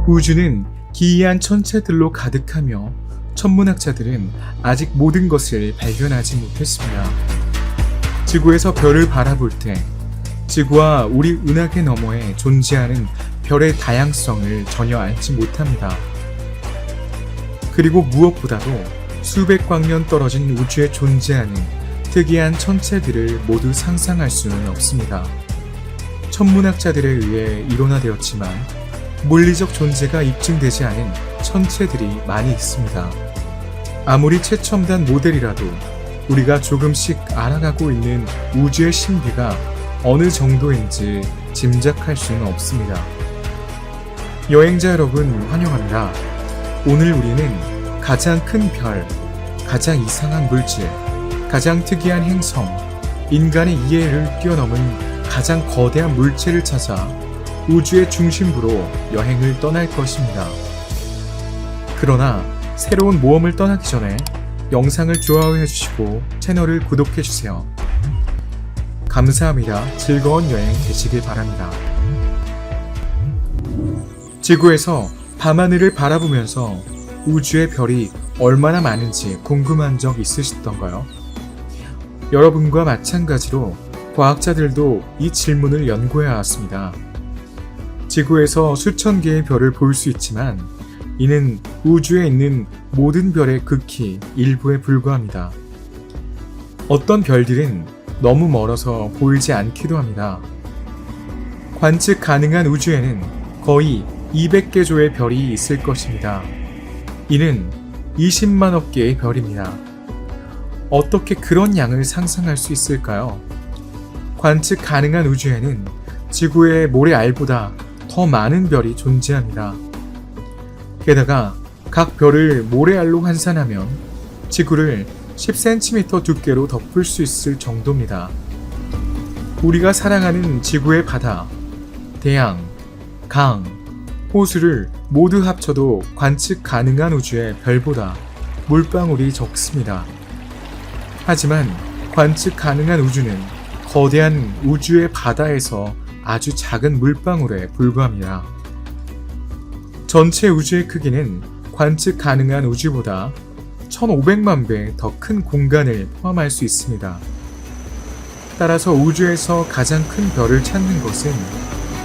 우주는 기이한 천체들로 가득하며 천문학자들은 아직 모든 것을 발견하지 못했습니다. 지구에서 별을 바라볼 때 지구와 우리 은하계 너머에 존재하는 별의 다양성을 전혀 알지 못합니다. 그리고 무엇보다도 수백 광년 떨어진 우주에 존재하는 특이한 천체들을 모두 상상할 수는 없습니다. 천문학자들에 의해 이론화되었지만 물리적 존재가 입증되지 않은 천체들이 많이 있습니다. 아무리 최첨단 모델이라도 우리가 조금씩 알아가고 있는 우주의 신비가 어느 정도인지 짐작할 수는 없습니다. 여행자 여러분 환영합니다. 오늘 우리는 가장 큰 별, 가장 이상한 물질, 가장 특이한 행성, 인간의 이해를 뛰어넘은 가장 거대한 물체를 찾아 우주의 중심부로 여행을 떠날 것입니다. 그러나 새로운 모험을 떠나기 전에 영상을 좋아해주시고 채널을 구독해주세요. 감사합니다. 즐거운 여행 되시길 바랍니다. 지구에서 밤하늘을 바라보면서 우주의 별이 얼마나 많은지 궁금한 적 있으시던가요? 여러분과 마찬가지로 과학자들도 이 질문을 연구해 왔습니다. 지구에서 수천 개의 별을 볼 수 있지만 이는 우주에 있는 모든 별의 극히 일부에 불과합니다. 어떤 별들은 너무 멀어서 보이지 않기도 합니다. 관측 가능한 우주에는 거의 200개 조의 별이 있을 것입니다. 이는 20만억 개의 별입니다. 어떻게 그런 양을 상상할 수 있을까요? 관측 가능한 우주에는 지구의 모래알보다 더 많은 별이 존재합니다. 게다가 각 별을 모래알로 환산하면 지구를 10cm 두께로 덮을 수 있을 정도입니다. 우리가 사랑하는 지구의 바다, 대양, 강, 호수를 모두 합쳐도 관측 가능한 우주의 별보다 물방울이 적습니다. 하지만 관측 가능한 우주는 거대한 우주의 바다에서 아주 작은 물방울에 불과합니다. 전체 우주의 크기는 관측 가능한 우주보다 1500만 배 더 큰 공간을 포함할 수 있습니다. 따라서 우주에서 가장 큰 별을 찾는 것은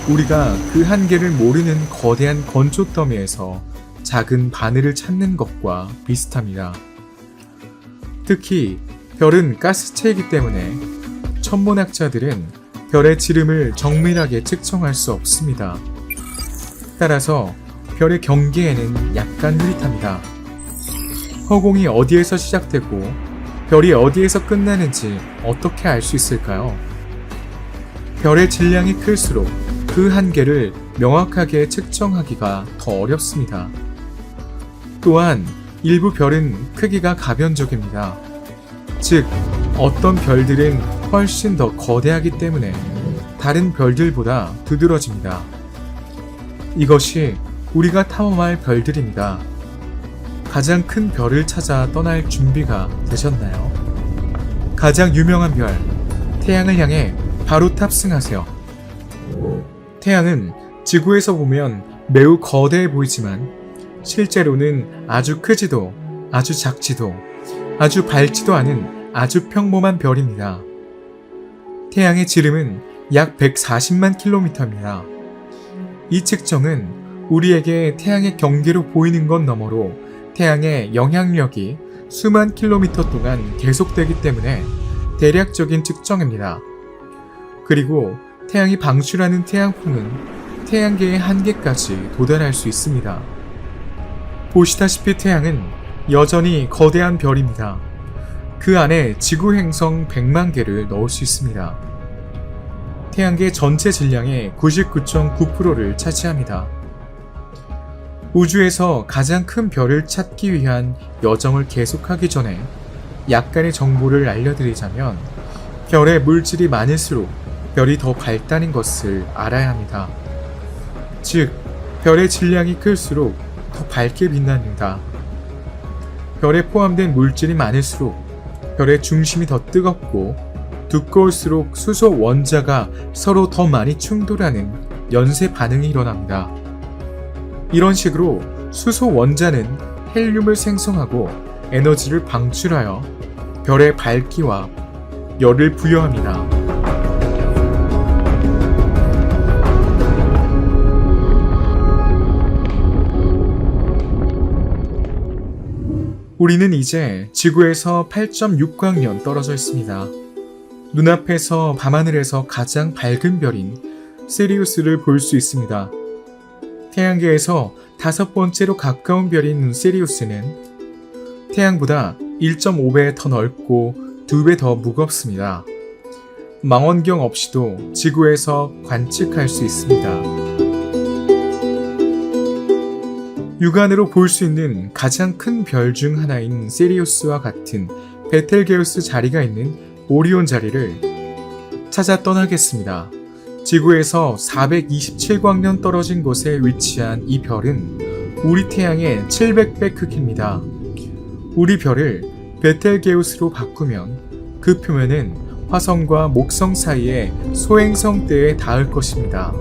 우리가 그 한계를 모르는 거대한 건초더미에서 작은 바늘을 찾는 것과 비슷합니다. 특히 별은 가스체이기 때문에 천문학자들은 별의 지름을 정밀하게 측정할 수 없습니다. 따라서 별의 경계에는 약간 흐릿합니다. 허공이 어디에서 시작되고 별이 어디에서 끝나는지 어떻게 알 수 있을까요? 별의 질량이 클수록 그 한계를 명확하게 측정하기가 더 어렵습니다. 또한 일부 별은 크기가 가변적입니다. 즉, 어떤 별들은 훨씬 더 거대하기 때문에 다른 별들보다 두드러집니다. 이것이 우리가 탐험할 별들입니다. 가장 큰 별을 찾아 떠날 준비가 되셨나요? 가장 유명한 별, 태양을 향해 바로 탑승하세요. 태양은 지구에서 보면 매우 거대해 보이지만 실제로는 아주 크지도 아주 작지도 아주 밝지도 않은 아주 평범한 별입니다. 태양의 지름은 약 140만 킬로미터입니다. 이 측정은 우리에게 태양의 경계로 보이는 것 너머로 태양의 영향력이 수만 킬로미터 동안 계속되기 때문에 대략적인 측정입니다. 그리고 태양이 방출하는 태양풍은 태양계의 한계까지 도달할 수 있습니다. 보시다시피 태양은 여전히 거대한 별입니다. 그 안에 지구 행성 100만 개를 넣을 수 있습니다. 태양계 전체 질량의 99.9%를 차지합니다. 우주에서 가장 큰 별을 찾기 위한 여정을 계속하기 전에 약간의 정보를 알려드리자면 별의 물질이 많을수록 별이 더 밝다는 것을 알아야 합니다. 즉, 별의 질량이 클수록 더 밝게 빛납니다. 별에 포함된 물질이 많을수록 별의 중심이 더 뜨겁고 두꺼울수록 수소 원자가 서로 더 많이 충돌하는 연쇄 반응이 일어납니다. 이런 식으로 수소 원자는 헬륨을 생성하고 에너지를 방출하여 별의 밝기와 열을 부여합니다. 우리는 이제 지구에서 8.6광년 떨어져 있습니다. 눈앞에서 밤하늘에서 가장 밝은 별인 시리우스를 볼 수 있습니다. 태양계에서 5번째로 가까운 별인 시리우스는 태양보다 1.5배 더 넓고 2배 더 무겁습니다. 망원경 없이도 지구에서 관측할 수 있습니다. 육안으로 볼 수 있는 가장 큰 별 중 하나인 시리우스와 같은 베텔게우스 자리가 있는 오리온 자리를 찾아 떠나겠습니다. 지구에서 427광년 떨어진 곳에 위치한 이 별은 우리 태양의 700배 크기입니다. 우리 별을 베텔게우스로 바꾸면 그 표면은 화성과 목성 사이의 소행성대에 닿을 것입니다.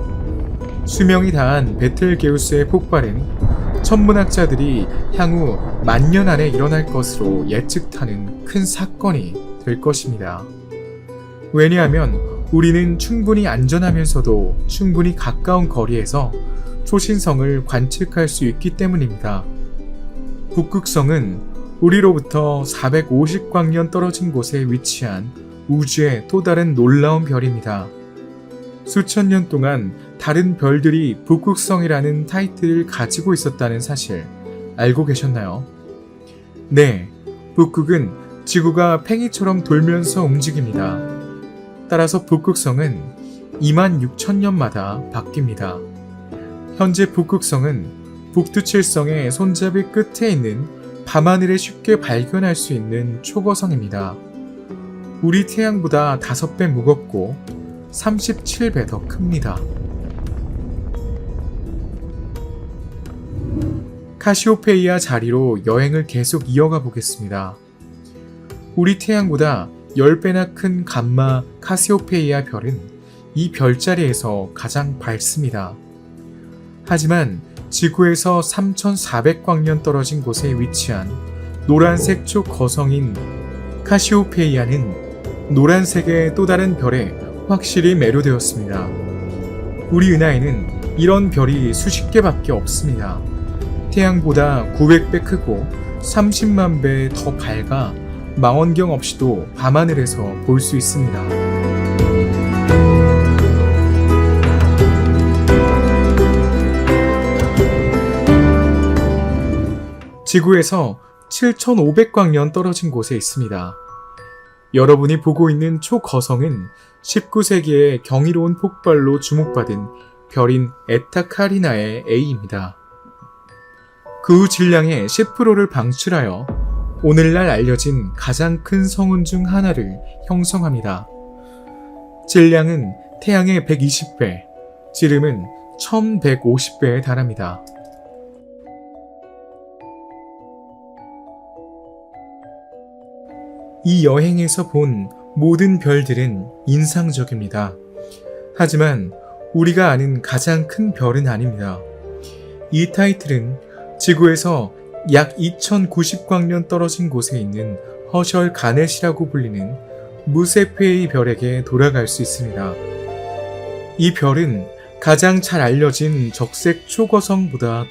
수명이 다한 베텔게우스의 폭발은 천문학자들이 향후 10,000년 안에 일어날 것으로 예측하는 큰 사건이 될 것입니다. 왜냐하면 우리는 충분히 안전하면서도 충분히 가까운 거리에서 초신성을 관측할 수 있기 때문입니다. 북극성은 우리로부터 450광년 떨어진 곳에 위치한 우주의 또 다른 놀라운 별입니다. 수천 년 동안 다른 별들이 북극성이라는 타이틀을 가지고 있었다는 사실 알고 계셨나요? 네, 북극은 지구가 팽이처럼 돌면서 움직입니다. 따라서 북극성은 26,000년마다 바뀝니다. 현재 북극성은 북두칠성의 손잡이 끝에 있는 밤하늘에 쉽게 발견할 수 있는 초거성입니다. 우리 태양보다 5배 무겁고 37배 더 큽니다. 카시오페이아 자리로 여행을 계속 이어가 보겠습니다. 우리 태양보다 10배나 큰 감마 카시오페이아 별은 이 별자리에서 가장 밝습니다. 하지만 지구에서 3,400광년 떨어진 곳에 위치한 노란색 초거성인 카시오페이아는 노란색의 또 다른 별에 확실히 매료되었습니다. 우리 은하에는 이런 별이 수십 개밖에 없습니다. 태양보다 900배 크고 30만 배 더 밝아 망원경 없이도 밤하늘에서 볼 수 있습니다. 지구에서 7,500광년 떨어진 곳에 있습니다. 여러분이 보고 있는 초거성은 19세기의 경이로운 폭발로 주목받은 별인 에타 카리나의 A입니다. 그 후 질량의 10%를 방출하여 오늘날 알려진 가장 큰 성운 중 하나를 형성합니다. 질량은 태양의 120배, 지름은 1150배에 달합니다. 이 여행에서 본 모든 별들은 인상적입니다. 하지만 우리가 아는 가장 큰 별은 아닙니다. 이 타이틀은 지구에서 약 2090광년 떨어진 곳에 있는 허셜 가넷이라고 불리는 무세페이 별에게 돌아갈 수 있습니다. 이 별은 가장 잘 알려진 적색 초거성보다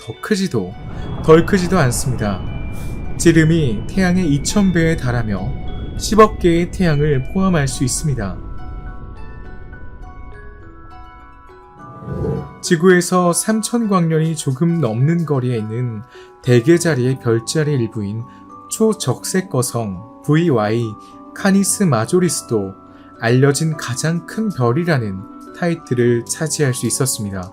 덜 크지도 않습니다. 지름이 태양의 2000배에 달하며 10억 개의 태양을 포함할 수 있습니다. 지구에서 3000광년이 조금 넘는 거리에 있는 대개자리의 별자리 일부인 초적색 거성 VY 카니스 마조리스도 알려진 가장 큰 별이라는 타이틀을 차지할 수 있었습니다.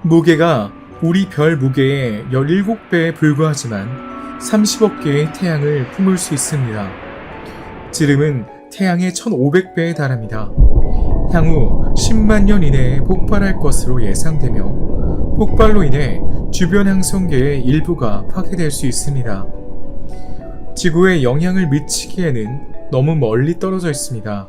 무게가 우리 별 무게의 17배에 불과하지만 30억 개의 태양을 품을 수 있습니다. 지름은 태양의 1500배에 달합니다. 향후 10만 년 이내에 폭발할 것으로 예상되며 폭발로 인해 주변 행성계의 일부가 파괴될 수 있습니다. 지구에 영향을 미치기에는 너무 멀리 떨어져 있습니다.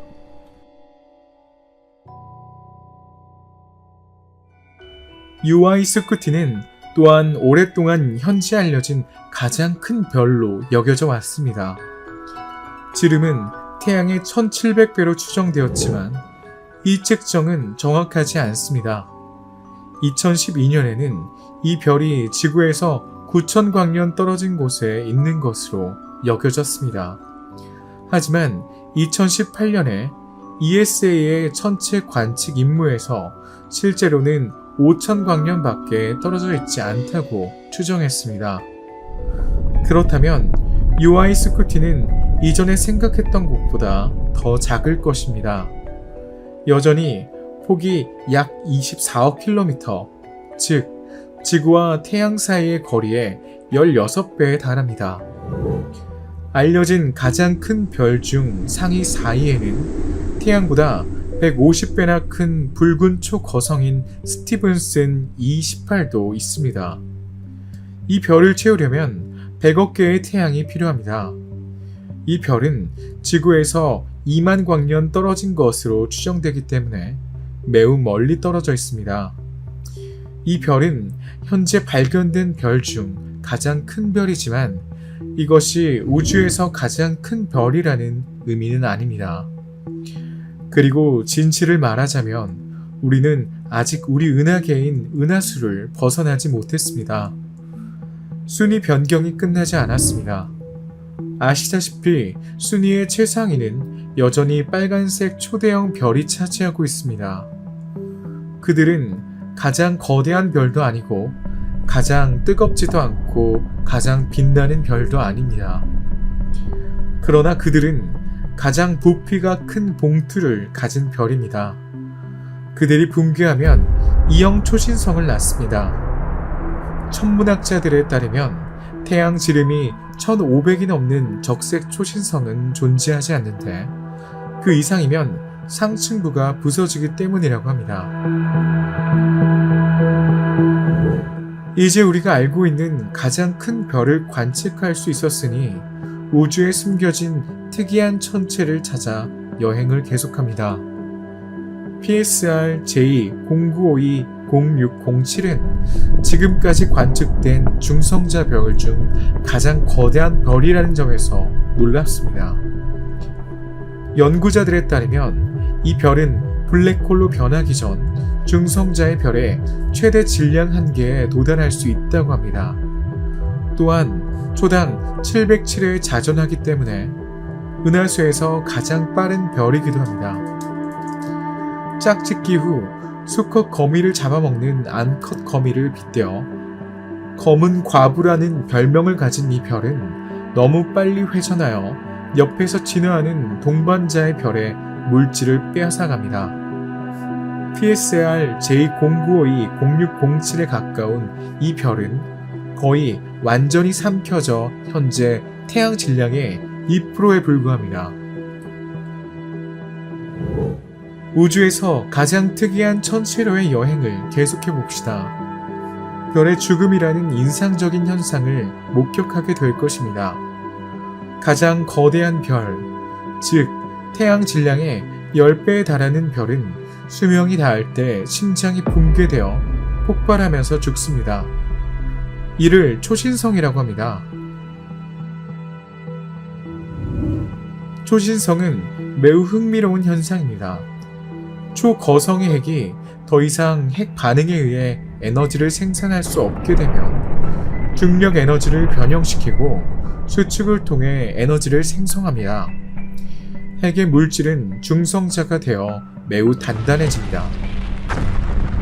UY 스쿠티는 또한 오랫동안 현재 알려진 가장 큰 별로 여겨져 왔습니다. 지름은 태양의 1700배로 추정되었지만 이 측정은 정확하지 않습니다. 2012년에는 이 별이 지구에서 9000광년 떨어진 곳에 있는 것으로 여겨졌습니다. 하지만 2018년에 ESA의 천체 관측 임무에서 실제로는 5000광년밖에 떨어져 있지 않다고 추정했습니다. 그렇다면 UY 스쿠티는 이전에 생각했던 것보다 더 작을 것입니다. 여전히 폭이 약 24억 킬로미터, 즉 지구와 태양 사이의 거리의 16배에 달합니다. 알려진 가장 큰 별 중 상위 4위에는 태양보다 150배나 큰 붉은 초거성인 스티븐슨 E18도 있습니다. 이 별을 채우려면 100억 개의 태양이 필요합니다. 이 별은 지구에서 2만 광년 떨어진 것으로 추정되기 때문에 매우 멀리 떨어져 있습니다. 이 별은 현재 발견된 별 중 가장 큰 별이지만 이것이 우주에서 가장 큰 별이라는 의미는 아닙니다. 그리고 진실을 말하자면 우리는 아직 우리 은하계인 은하수를 벗어나지 못했습니다. 순위 변경이 끝나지 않았습니다. 아시다시피 순위의 최상위는 여전히 빨간색 초대형 별이 차지하고 있습니다. 그들은 가장 거대한 별도 아니고 가장 뜨겁지도 않고 가장 빛나는 별도 아닙니다. 그러나 그들은 가장 부피가 큰 봉투를 가진 별입니다. 그들이 붕괴하면 E형 초신성을 낳습니다. 천문학자들에 따르면 태양 지름이 1500이 넘는 적색 초신성은 존재하지 않는데 그 이상이면 상층부가 부서지기 때문이라고 합니다. 이제 우리가 알고 있는 가장 큰 별을 관측할 수 있었으니 우주에 숨겨진 특이한 천체를 찾아 여행을 계속합니다. PSR J09520607은 지금까지 관측된 중성자 별 중 가장 거대한 별이라는 점에서 놀랍습니다. 연구자들에 따르면 이 별은 블랙홀로 변하기 전 중성자의 별의 최대 질량 한계에 도달할 수 있다고 합니다. 또한 초당 707회에 자전하기 때문에 은하수에서 가장 빠른 별이기도 합니다. 짝짓기 후 수컷 거미를 잡아먹는 암컷 거미를 빗대어 검은 과부라는 별명을 가진 이 별은 너무 빨리 회전하여 옆에서 진화하는 동반자의 별의 물질을 빼앗아갑니다. PSR J09520607에 가까운 이 별은 거의 완전히 삼켜져 현재 태양 질량의 2%에 불과합니다. 우주에서 가장 특이한 천체로의 여행을 계속해 봅시다. 별의 죽음이라는 인상적인 현상을 목격하게 될 것입니다. 가장 거대한 별, 즉 태양 질량의 10배에 달하는 별은 수명이 닿을 때 심장이 붕괴되어 폭발하면서 죽습니다. 이를 초신성이라고 합니다. 초신성은 매우 흥미로운 현상입니다. 초거성의 핵이 더 이상 핵 반응에 의해 에너지를 생산할 수 없게 되면 중력 에너지를 변형시키고 수축을 통해 에너지를 생성합니다. 핵의 물질은 중성자가 되어 매우 단단해집니다.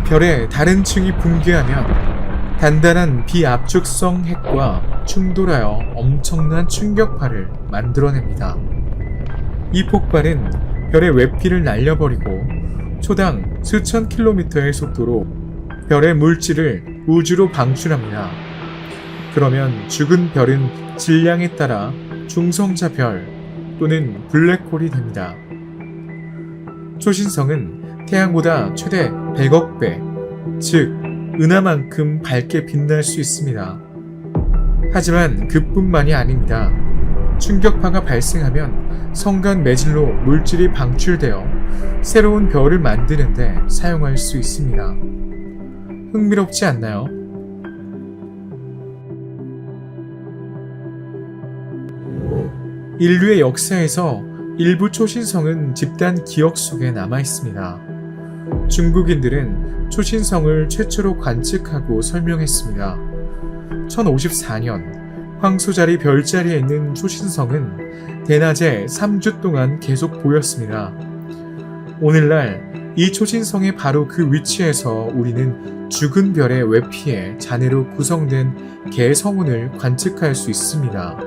별의 다른 층이 붕괴하면 단단한 비압축성 핵과 충돌하여 엄청난 충격파를 만들어냅니다. 이 폭발은 별의 외피를 날려버리고 초당 수천 킬로미터의 속도로 별의 물질을 우주로 방출합니다. 그러면 죽은 별은 질량에 따라 중성자 별 또는 블랙홀이 됩니다. 초신성은 태양보다 최대 100억 배, 즉 은하만큼 밝게 빛날 수 있습니다. 하지만 그뿐만이 아닙니다. 충격파가 발생하면 성간 매질로 물질이 방출되어 새로운 별을 만드는데 사용할 수 있습니다. 흥미롭지 않나요? 인류의 역사에서 일부 초신성은 집단 기억 속에 남아 있습니다. 중국인들은 초신성을 최초로 관측하고 설명했습니다. 1054년 황소자리 별자리에 있는 초신성은 대낮에 3주 동안 계속 보였습니다. 오늘날 이 초신성의 바로 그 위치에서 우리는 죽은 별의 외피에 잔해로 구성된 개성운을 관측할 수 있습니다.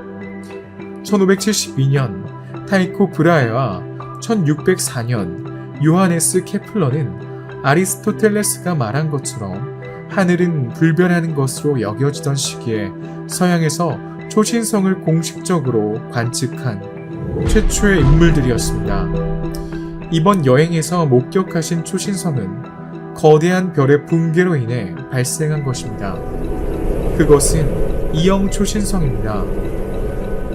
1572년 타이코 브라헤와 1604년 요하네스 케플러는 아리스토텔레스가 말한 것처럼 하늘은 불변하는 것으로 여겨지던 시기에 서양에서 초신성을 공식적으로 관측한 최초의 인물들이었습니다. 이번 여행에서 목격하신 초신성은 거대한 별의 붕괴로 인해 발생한 것입니다. 그것은 E형 초신성입니다.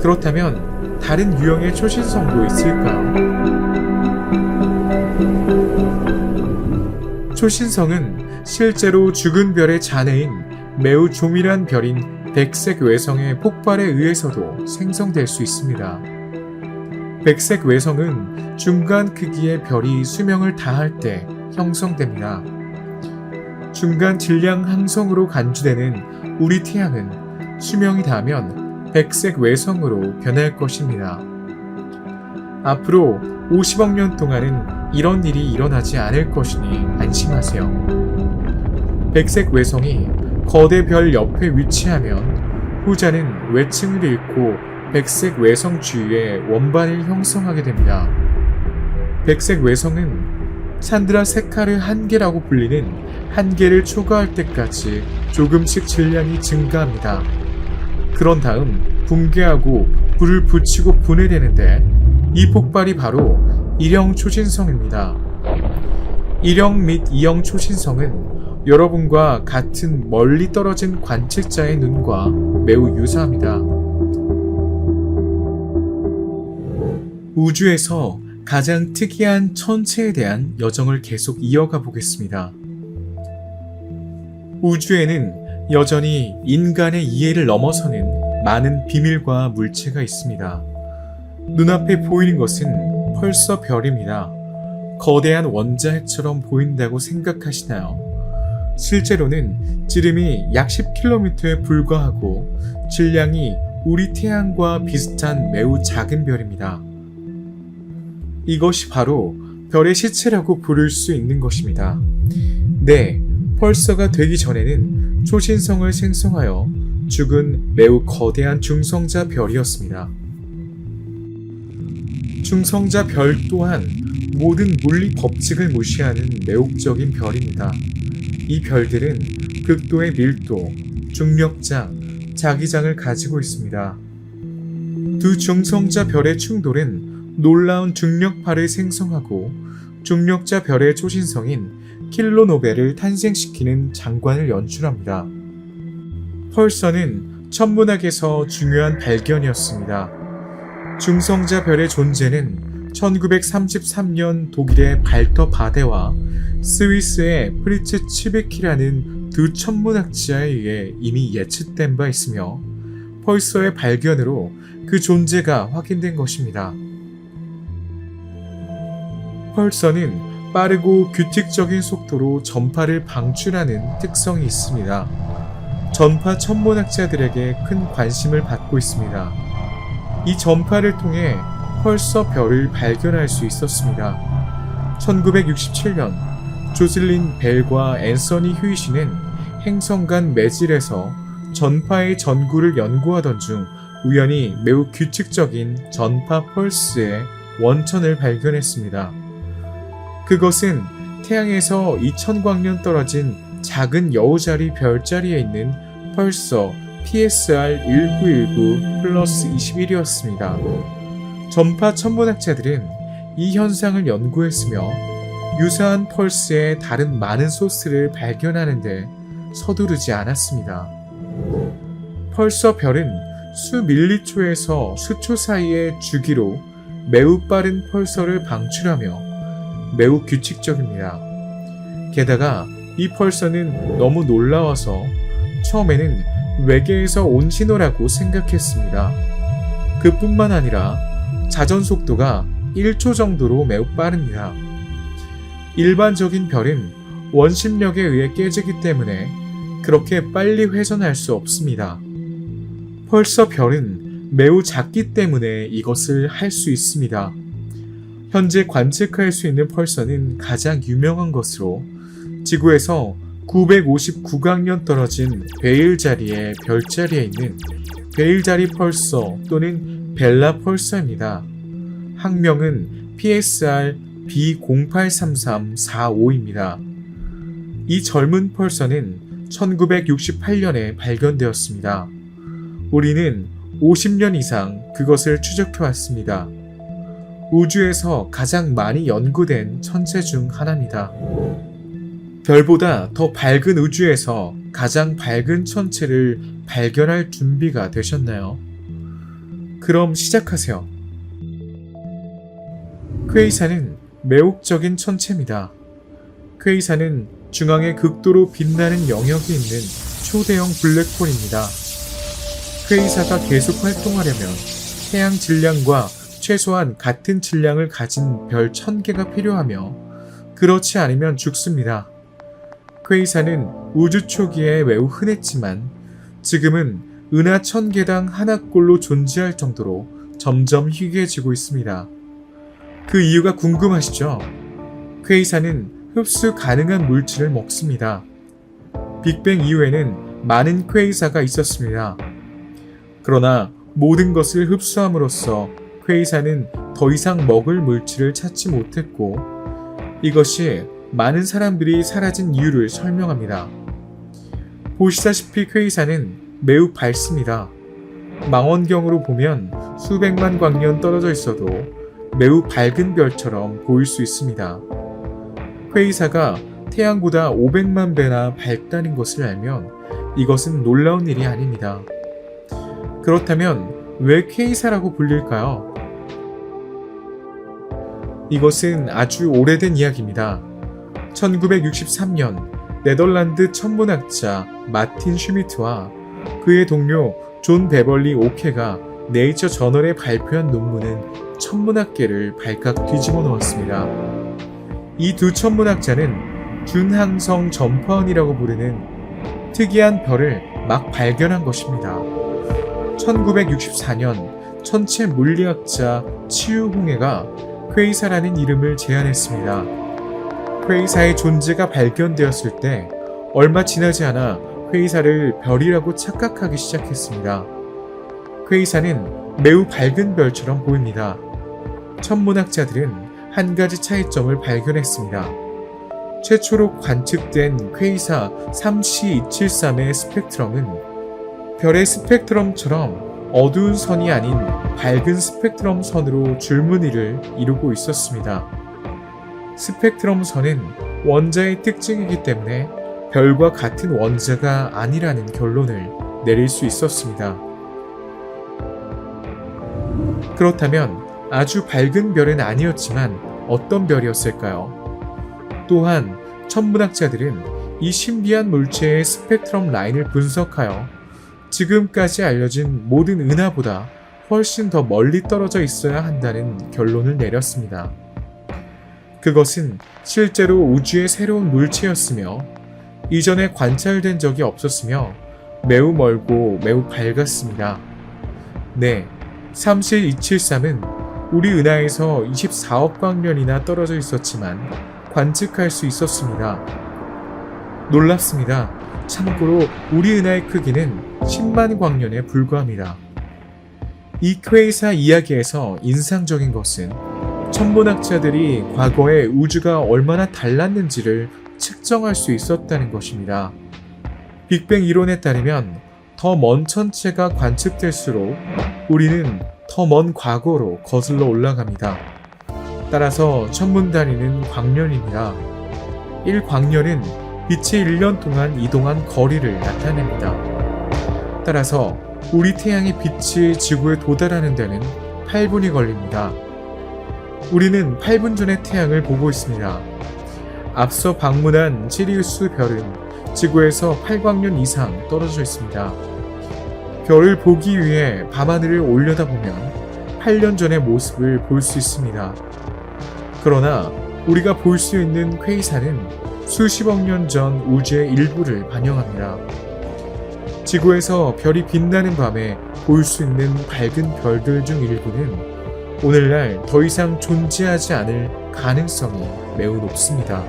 그렇다면 다른 유형의 초신성도 있을까요? 초신성은 실제로 죽은 별의 잔해인 매우 조밀한 별인 백색 외성의 폭발에 의해서도 생성될 수 있습니다. 백색 외성은 중간 크기의 별이 수명을 다할 때 형성됩니다. 중간 질량 항성으로 간주되는 우리 태양은 수명이 닿으면 백색 외성으로 변할 것입니다. 앞으로 50억 년 동안은 이런 일이 일어나지 않을 것이니 안심하세요. 백색 외성이 거대 별 옆에 위치하면 후자는 외층을 잃고 백색 외성 주위에 원반을 형성하게 됩니다. 백색 외성은 찬드라 세카르 한계라고 불리는 한계를 초과할 때까지 조금씩 질량이 증가합니다. 그런 다음 붕괴하고 불을 붙이고 분해되는데 이 폭발이 바로 1형 초신성입니다. 1형 및 2형 초신성은 여러분과 같은 멀리 떨어진 관측자의 눈과 매우 유사합니다. 우주에서 가장 특이한 천체에 대한 여정을 계속 이어가 보겠습니다. 우주에는 여전히 인간의 이해를 넘어서는 많은 비밀과 물체가 있습니다. 눈앞에 보이는 것은 펄서 별입니다. 거대한 원자핵처럼 보인다고 생각하시나요? 실제로는 지름이 약 10km에 불과하고 질량이 우리 태양과 비슷한 매우 작은 별입니다. 이것이 바로 별의 시체라고 부를 수 있는 것입니다. 네, 펄서가 되기 전에는 초신성을 생성하여 죽은 매우 거대한 중성자 별이었습니다. 중성자 별 또한 모든 물리 법칙을 무시하는 매혹적인 별입니다. 이 별들은 극도의 밀도, 중력장, 자기장을 가지고 있습니다. 두 중성자 별의 충돌은 놀라운 중력파를 생성하고 중력자 별의 초신성인 킬로노벨을 탄생시키는 장관을 연출합니다. 펄서는 천문학에서 중요한 발견이었습니다. 중성자 별의 존재는 1933년 독일의 발터 바데와 스위스의 프리츠 치베키라는 두 천문학자에 의해 이미 예측된 바 있으며 펄서의 발견으로 그 존재가 확인된 것입니다. 펄서는 빠르고 규칙적인 속도로 전파를 방출하는 특성이 있습니다. 전파 천문학자들에게 큰 관심을 받고 있습니다. 이 전파를 통해 펄서 별을 발견할 수 있었습니다. 1967년 조슬린 벨과 앤서니 휴이시는 행성간 매질에서 전파의 전구를 연구하던 중 우연히 매우 규칙적인 전파 펄스의 원천을 발견했습니다. 그것은 태양에서 2000광년 떨어진 작은 여우자리 별자리에 있는 펄서 PSR 1919 플러스 21이었습니다. 전파 천문학자들은 이 현상을 연구했으며 유사한 펄스의 다른 많은 소스를 발견하는 데 서두르지 않았습니다. 펄서 별은 수 밀리초에서 수초 사이의 주기로 매우 빠른 펄서를 방출하며 매우 규칙적입니다. 게다가 이 펄서는 너무 놀라워서 처음에는 외계에서 온 신호라고 생각했습니다. 그뿐만 아니라 자전 속도가 1초 정도로 매우 빠릅니다. 일반적인 별은 원심력에 의해 깨지기 때문에 그렇게 빨리 회전할 수 없습니다. 펄서 별은 매우 작기 때문에 이것을 할 수 있습니다. 현재 관측할 수 있는 펄서는 가장 유명한 것으로 지구에서 959광년 떨어진 베일 자리의 별자리에 있는 베일 자리 펄서 또는 벨라 펄서입니다. 학명은 PSR B083345입니다. 이 젊은 펄서는 1968년에 발견되었습니다. 우리는 50년 이상 그것을 추적해왔습니다. 우주에서 가장 많이 연구된 천체 중 하나입니다. 별보다 더 밝은 우주에서 가장 밝은 천체를 발견할 준비가 되셨나요? 그럼 시작하세요. 퀘이사는 매혹적인 천체입니다. 퀘이사는 중앙에 극도로 빛나는 영역이 있는 초대형 블랙홀입니다. 퀘이사가 계속 활동하려면 태양 질량과 최소한 같은 질량을 가진 별 1000개가 필요하며 그렇지 않으면 죽습니다. 퀘이사는 우주 초기에 매우 흔했지만 지금은 은하 1000개당 하나꼴로 존재할 정도로 점점 희귀해지고 있습니다. 그 이유가 궁금하시죠? 퀘이사는 흡수 가능한 물질을 먹습니다. 빅뱅 이후에는 많은 퀘이사가 있었습니다. 그러나 모든 것을 흡수함으로써 퀘이사는 더 이상 먹을 물질을 찾지 못했고 이것이 많은 사람들이 사라진 이유를 설명합니다. 보시다시피 퀘이사는 매우 밝습니다. 망원경으로 보면 수백만 광년 떨어져 있어도 매우 밝은 별처럼 보일 수 있습니다. 퀘이사가 태양보다 500만 배나 밝다는 것을 알면 이것은 놀라운 일이 아닙니다. 그렇다면 왜 퀘이사라고 불릴까요? 이것은 아주 오래된 이야기입니다. 1963년 네덜란드 천문학자 마틴 슈미트와 그의 동료 존 베벌리 오케가 네이처 저널에 발표한 논문은 천문학계를 발칵 뒤집어 놓았습니다. 이 두 천문학자는 준항성 전파원이라고 부르는 특이한 별을 막 발견한 것입니다. 1964년 천체 물리학자 치유 홍해가 퀘이사라는 이름을 제안했습니다. 퀘이사의 존재가 발견되었을 때 얼마 지나지 않아 퀘이사를 별이라고 착각하기 시작했습니다. 퀘이사는 매우 밝은 별처럼 보입니다. 천문학자들은 한 가지 차이점을 발견했습니다. 최초로 관측된 퀘이사 3C273의 스펙트럼은 별의 스펙트럼처럼 어두운 선이 아닌 밝은 스펙트럼 선으로 줄무늬를 이루고 있었습니다. 스펙트럼 선은 원자의 특징이기 때문에 별과 같은 원자가 아니라는 결론을 내릴 수 있었습니다. 그렇다면 아주 밝은 별은 아니었지만 어떤 별이었을까요? 또한 천문학자들은 이 신비한 물체의 스펙트럼 라인을 분석하여 지금까지 알려진 모든 은하보다 훨씬 더 멀리 떨어져 있어야 한다는 결론을 내렸습니다. 그것은 실제로 우주의 새로운 물체였으며 이전에 관찰된 적이 없었으며 매우 멀고 매우 밝았습니다. 네, 3C273은 우리 은하에서 24억 광년이나 떨어져 있었지만 관측할 수 있었습니다. 놀랍습니다. 참고로 우리 은하의 크기는 10만 광년에 불과합니다. 이 퀘이사 이야기에서 인상적인 것은 천문학자들이 과거에 우주가 얼마나 달랐는지를 측정할 수 있었다는 것입니다. 빅뱅 이론에 따르면 더 먼 천체가 관측될수록 우리는 더 먼 과거로 거슬러 올라갑니다. 따라서 천문 단위는 광년입니다. 1광년은 빛이 1년 동안 이동한 거리를 나타냅니다. 따라서 우리 태양의 빛이 지구에 도달하는 데는 8분이 걸립니다. 우리는 8분 전에 태양을 보고 있습니다. 앞서 방문한 시리우스 별은 지구에서 8광년 이상 떨어져 있습니다. 별을 보기 위해 밤하늘을 올려다보면 8년 전의 모습을 볼 수 있습니다. 그러나 우리가 볼 수 있는 퀘이사는 수십억 년 전 우주의 일부를 반영합니다. 지구에서 별이 빛나는 밤에 볼 수 있는 밝은 별들 중 일부는 오늘날 더 이상 존재하지 않을 가능성이 매우 높습니다.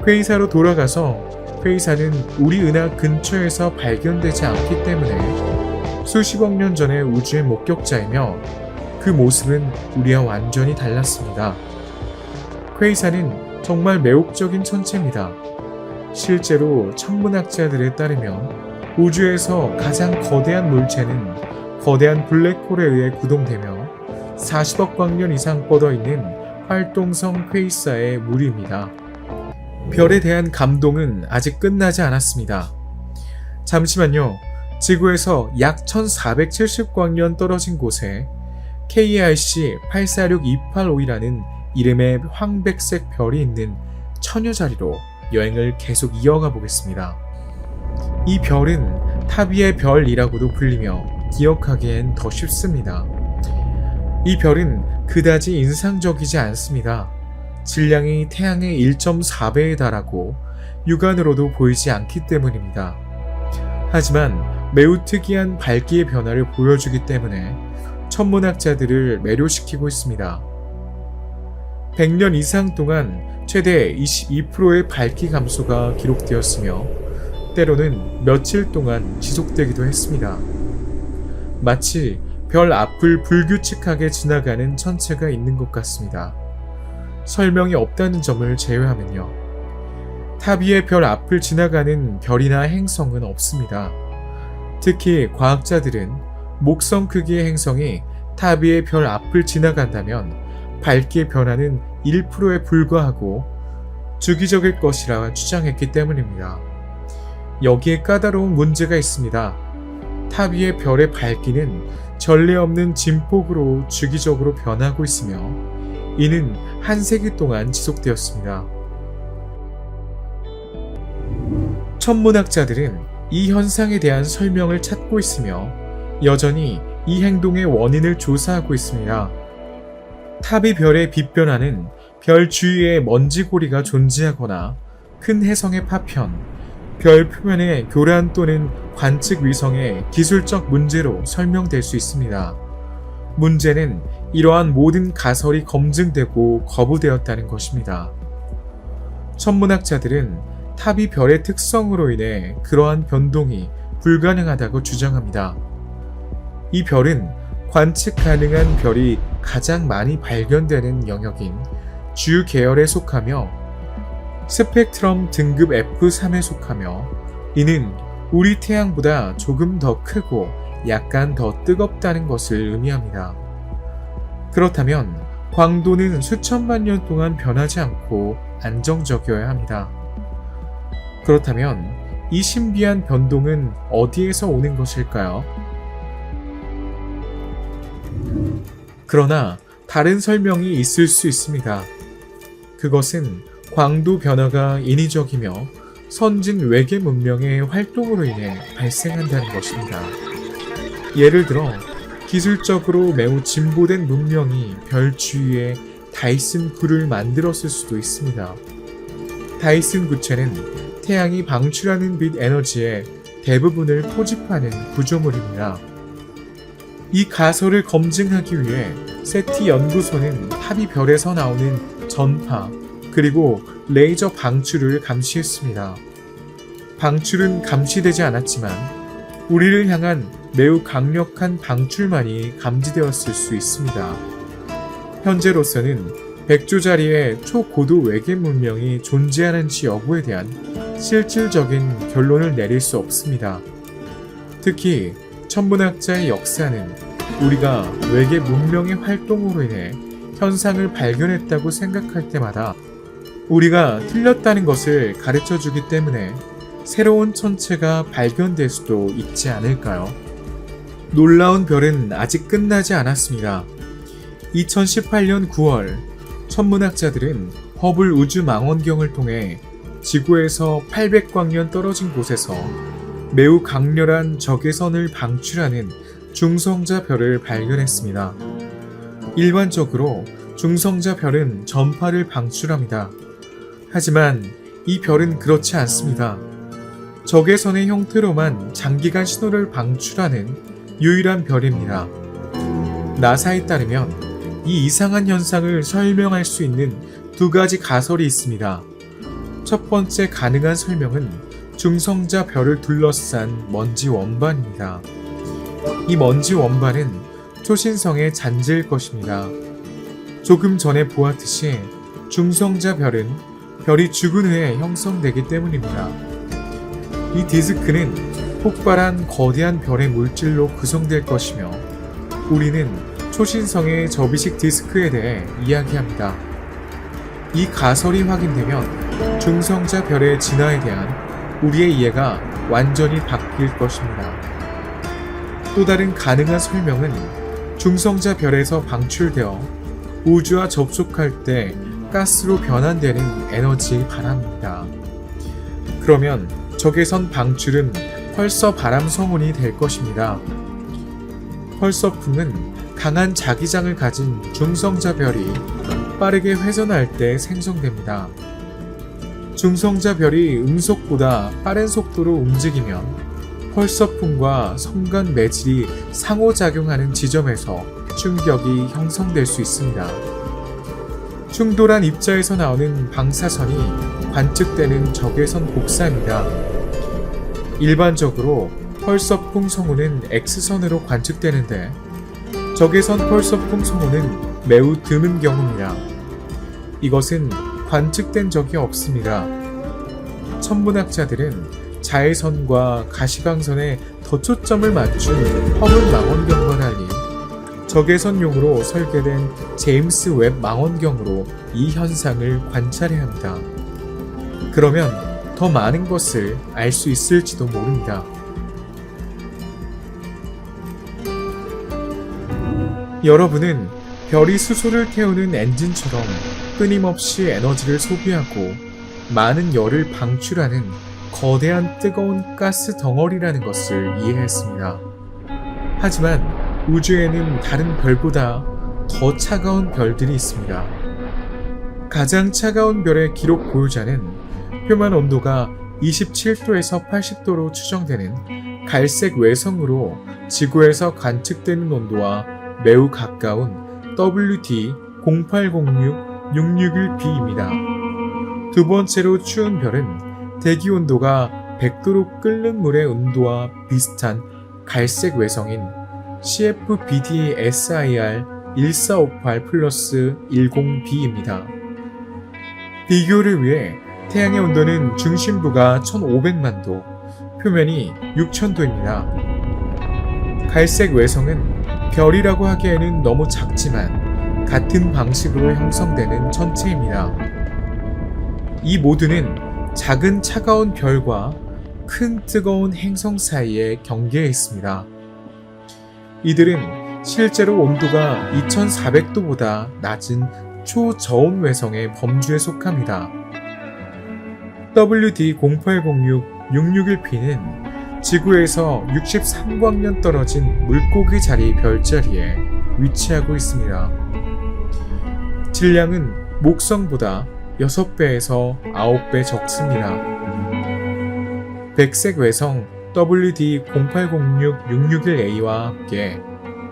퀘이사로 돌아가서 퀘이사는 우리 은하 근처에서 발견되지 않기 때문에 수십억 년 전의 우주의 목격자이며 그 모습은 우리와 완전히 달랐습니다. 퀘이사는 정말 매혹적인 천체입니다. 실제로 천문학자들에 따르면 우주에서 가장 거대한 물체는 거대한 블랙홀에 의해 구동되며 40억 광년 이상 뻗어있는 활동성 퀘이사의 무리입니다. 별에 대한 감동은 아직 끝나지 않았습니다. 잠시만요. 지구에서 약 1470광년 떨어진 곳에 KIC 846285이라는 이름의 황백색 별이 있는 천여 자리로 여행을 계속 이어가 보겠습니다. 이 별은 타비의 별이라고도 불리며 기억하기엔 더 쉽습니다. 이 별은 그다지 인상적이지 않습니다. 질량이 태양의 1.4배에 달하고 육안으로도 보이지 않기 때문입니다. 하지만 매우 특이한 밝기의 변화를 보여주기 때문에 천문학자들을 매료시키고 있습니다. 100년 이상 동안 최대 22%의 밝기 감소가 기록되었으며 때로는 며칠 동안 지속되기도 했습니다. 마치 별 앞을 불규칙하게 지나가는 천체가 있는 것 같습니다. 설명이 없다는 점을 제외하면요. 타비의 별 앞을 지나가는 별이나 행성은 없습니다. 특히 과학자들은 목성 크기의 행성이 타비의 별 앞을 지나간다면 밝기의 변화는 1%에 불과하고 주기적일 것이라 주장했기 때문입니다. 여기에 까다로운 문제가 있습니다. 타비의 별의 밝기는 전례 없는 진폭으로 주기적으로 변하고 있으며 이는 한 세기 동안 지속되었습니다. 천문학자들은 이 현상에 대한 설명을 찾고 있으며 여전히 이 행동의 원인을 조사하고 있습니다. 타비 별의 빛 변화는 별 주위에 먼지고리가 존재하거나 큰 해성의 파편, 별 표면의 교란 또는 관측 위성의 기술적 문제로 설명될 수 있습니다. 문제는 이러한 모든 가설이 검증되고 거부되었다는 것입니다. 천문학자들은 타비 별의 특성으로 인해 그러한 변동이 불가능하다고 주장합니다. 이 별은 관측 가능한 별이 가장 많이 발견되는 영역인 주 계열에 속하며 스펙트럼 등급 F3에 속하며 이는 우리 태양보다 조금 더 크고 약간 더 뜨겁다는 것을 의미합니다. 그렇다면 광도는 수천만 년 동안 변하지 않고 안정적이어야 합니다. 그렇다면 이 신비한 변동은 어디에서 오는 것일까요? 그러나 다른 설명이 있을 수 있습니다. 그것은 광도 변화가 인위적이며 선진 외계 문명의 활동으로 인해 발생한다는 것입니다. 예를 들어 기술적으로 매우 진보된 문명이 별 주위에 다이슨 구를 만들었을 수도 있습니다. 다이슨 구체는 태양이 방출하는 빛 에너지의 대부분을 포집하는 구조물입니다. 이 가설을 검증하기 위해 세티 연구소는 타비 별에서 나오는 전파 그리고 레이저 방출을 감시했습니다. 방출은 감시되지 않았지만 우리를 향한 매우 강력한 방출만이 감지되었을 수 있습니다. 현재로서는 100조짜리의 초고도 외계 문명이 존재하는지 여부에 대한 실질적인 결론을 내릴 수 없습니다. 특히 천문학자의 역사는 우리가 외계 문명의 활동으로 인해 현상을 발견했다고 생각할 때마다 우리가 틀렸다는 것을 가르쳐주기 때문에 새로운 천체가 발견될 수도 있지 않을까요? 놀라운 별은 아직 끝나지 않았습니다. 2018년 9월 천문학자들은 허블 우주 망원경을 통해 지구에서 800광년 떨어진 곳에서 매우 강렬한 적외선을 방출하는 중성자 별을 발견했습니다. 일반적으로 중성자 별은 전파를 방출합니다. 하지만 이 별은 그렇지 않습니다. 적외선의 형태로만 장기간 신호를 방출하는 유일한 별입니다. 나사에 따르면 이 이상한 현상을 설명할 수 있는 두 가지 가설이 있습니다. 첫 번째 가능한 설명은 중성자 별을 둘러싼 먼지 원반입니다. 이 먼지 원반은 초신성의 잔재일 것입니다. 조금 전에 보았듯이 중성자 별은 별이 죽은 후에 형성되기 때문입니다. 이 디스크는 폭발한 거대한 별의 물질로 구성될 것이며 우리는 초신성의 접이식 디스크에 대해 이야기합니다. 이 가설이 확인되면 중성자 별의 진화에 대한 우리의 이해가 완전히 바뀔 것입니다. 또 다른 가능한 설명은 중성자 별에서 방출되어 우주와 접촉할 때 가스로 변환되는 에너지 바람입니다. 그러면 적외선 방출은 펄서 바람 성운이 될 것입니다. 펄서풍은 강한 자기장을 가진 중성자 별이 빠르게 회전할 때 생성됩니다. 중성자 별이 음속보다 빠른 속도로 움직이면 펄서풍과 성간 매질이 상호작용하는 지점에서 충격이 형성될 수 있습니다. 충돌한 입자에서 나오는 방사선이 관측되는 적외선 복사입니다. 일반적으로 펄서풍 성운은 X선으로 관측되는데 적외선 펄서풍 성운은 매우 드문 경우입니다. 이것은 관측된 적이 없습니다. 천문학자들은 자외선과 가시광선에 더 초점을 맞춘 허블 망원경과 달리 적외선용으로 설계된 제임스 웹 망원경으로 이 현상을 관찰해야 합니다. 그러면 더 많은 것을 알 수 있을지도 모릅니다. 여러분은 별이 수소를 태우는 엔진처럼 끊임없이 에너지를 소비하고 많은 열을 방출하는 거대한 뜨거운 가스 덩어리라는 것을 이해했습니다. 하지만 우주에는 다른 별보다 더 차가운 별들이 있습니다. 가장 차가운 별의 기록 보유자는 표면 온도가 27도에서 80도로 추정되는 갈색 외성으로 지구에서 관측되는 온도와 매우 가까운 WD-0806-661b입니다. 두 번째로 추운 별은 대기 온도가 100도로 끓는 물의 온도와 비슷한 갈색 외성인 CFBD-SIR 1458 플러스 10b입니다. 비교를 위해 태양의 온도는 중심부가 1500만 도, 표면이 6000도입니다. 갈색 외성은 별이라고 하기에는 너무 작지만 같은 방식으로 형성되는 천체입니다. 이 모두는 작은 차가운 별과 큰 뜨거운 행성 사이의 경계에 있습니다. 이들은 실제로 온도가 2400도보다 낮은 초저온 외성의 범주에 속합니다. WD-0806-661b는 지구에서 63광년 떨어진 물고기 자리 별자리에 위치하고 있습니다. 질량은 목성보다 6배에서 9배 적습니다. 백색 외성 WD-0806-661a와 함께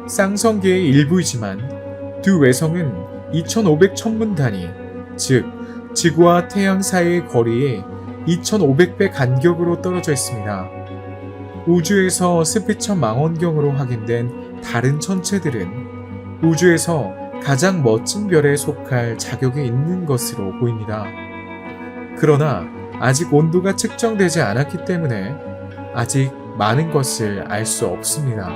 쌍성계의 일부이지만 두 외성은 2500 천문 단위, 즉 지구와 태양 사이의 거리에 2500배 간격으로 떨어져 있습니다. 우주에서 스피처 망원경으로 확인된 다른 천체들은 우주에서 가장 멋진 별에 속할 자격이 있는 것으로 보입니다. 그러나 아직 온도가 측정되지 않았기 때문에 아직 많은 것을 알 수 없습니다.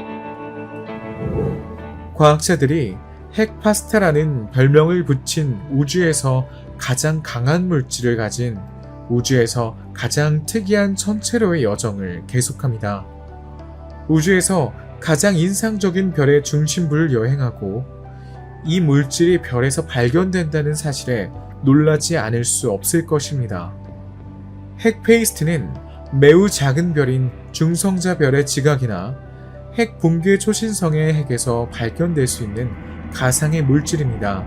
과학자들이 핵파스타라는 별명을 붙인 우주에서 가장 강한 물질을 가진 우주에서 가장 특이한 천체로의 여정을 계속합니다. 우주에서 가장 인상적인 별의 중심부를 여행하고 이 물질이 별에서 발견된다는 사실에 놀라지 않을 수 없을 것입니다. 핵 페이스트는 매우 작은 별인 중성자 별의 지각이나 핵 붕괴 초신성의 핵에서 발견될 수 있는 가상의 물질입니다.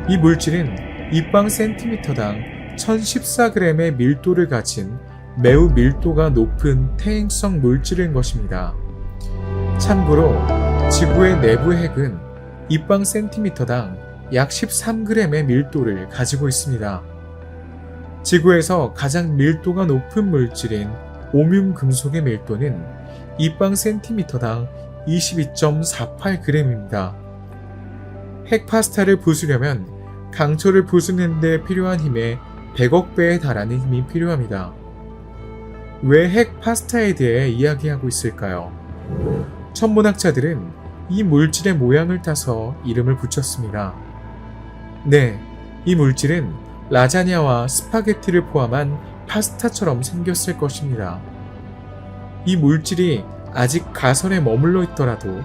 이 물질은 입방 센티미터당 1014g의 밀도를 가진 매우 밀도가 높은 태행성 물질인 것입니다. 참고로 지구의 내부 핵은 입방 센티미터당 약 13g의 밀도를 가지고 있습니다. 지구에서 가장 밀도가 높은 물질인 오뮴 금속의 밀도는 입방 센티미터당 22.48g입니다. 핵 파스타를 부수려면 강철을 부수는 데 필요한 힘의 100억 배에 달하는 힘이 필요합니다. 왜 핵 파스타에 대해 이야기하고 있을까요? 천문학자들은 이 물질의 모양을 따서 이름을 붙였습니다. 네, 이 물질은 라자냐와 스파게티를 포함한 파스타처럼 생겼을 것입니다. 이 물질이 아직 가설에 머물러 있더라도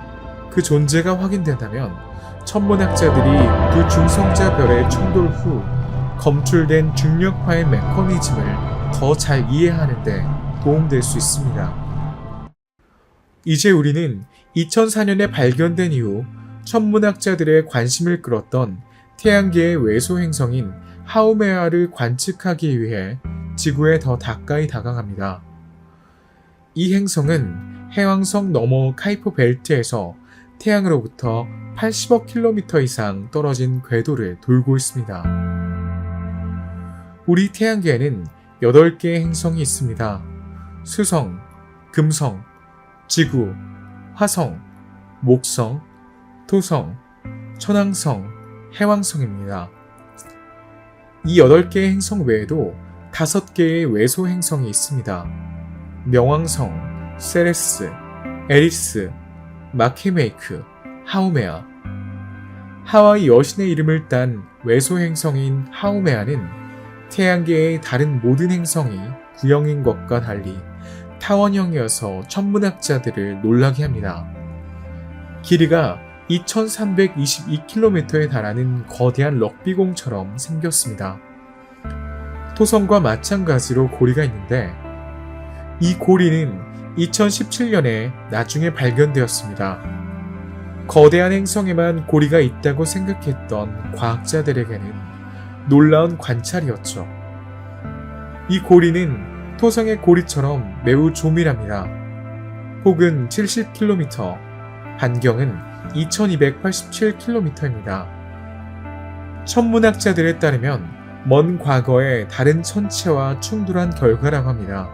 그 존재가 확인된다면 천문학자들이 두 중성자 별의 충돌 후 검출된 중력파의 메커니즘을 더 잘 이해하는 데 도움될 수 있습니다. 이제 우리는 2004년에 발견된 이후 천문학자들의 관심을 끌었던 태양계의 외소 행성인 하우메아를 관측하기 위해 지구에 더 가까이 다가갑니다. 이 행성은 해왕성 너머 카이퍼 벨트에서 태양으로부터 80억 킬로미터 이상 떨어진 궤도를 돌고 있습니다. 우리 태양계에는 8개의 행성이 있습니다. 수성, 금성, 지구, 화성, 목성, 토성, 천왕성, 해왕성입니다. 이 8개의 행성 외에도 5개의 외소 행성이 있습니다. 명왕성, 세레스, 에리스, 마케메이크, 하우메아. 하와이 여신의 이름을 딴 외소 행성인 하우메아는 태양계의 다른 모든 행성이 구형인 것과 달리 타원형이어서 천문학자들을 놀라게 합니다. 길이가 2322km에 달하는 거대한 럭비공처럼 생겼습니다. 토성과 마찬가지로 고리가 있는데 이 고리는 2017년에 나중에 발견되었습니다. 거대한 행성에만 고리가 있다고 생각했던 과학자들에게는 놀라운 관찰이었죠. 이 고리는 토성의 고리처럼 매우 조밀합니다. 폭은 70km, 반경은 2287km입니다. 천문학자들에 따르면 먼 과거의 다른 천체와 충돌한 결과라고 합니다.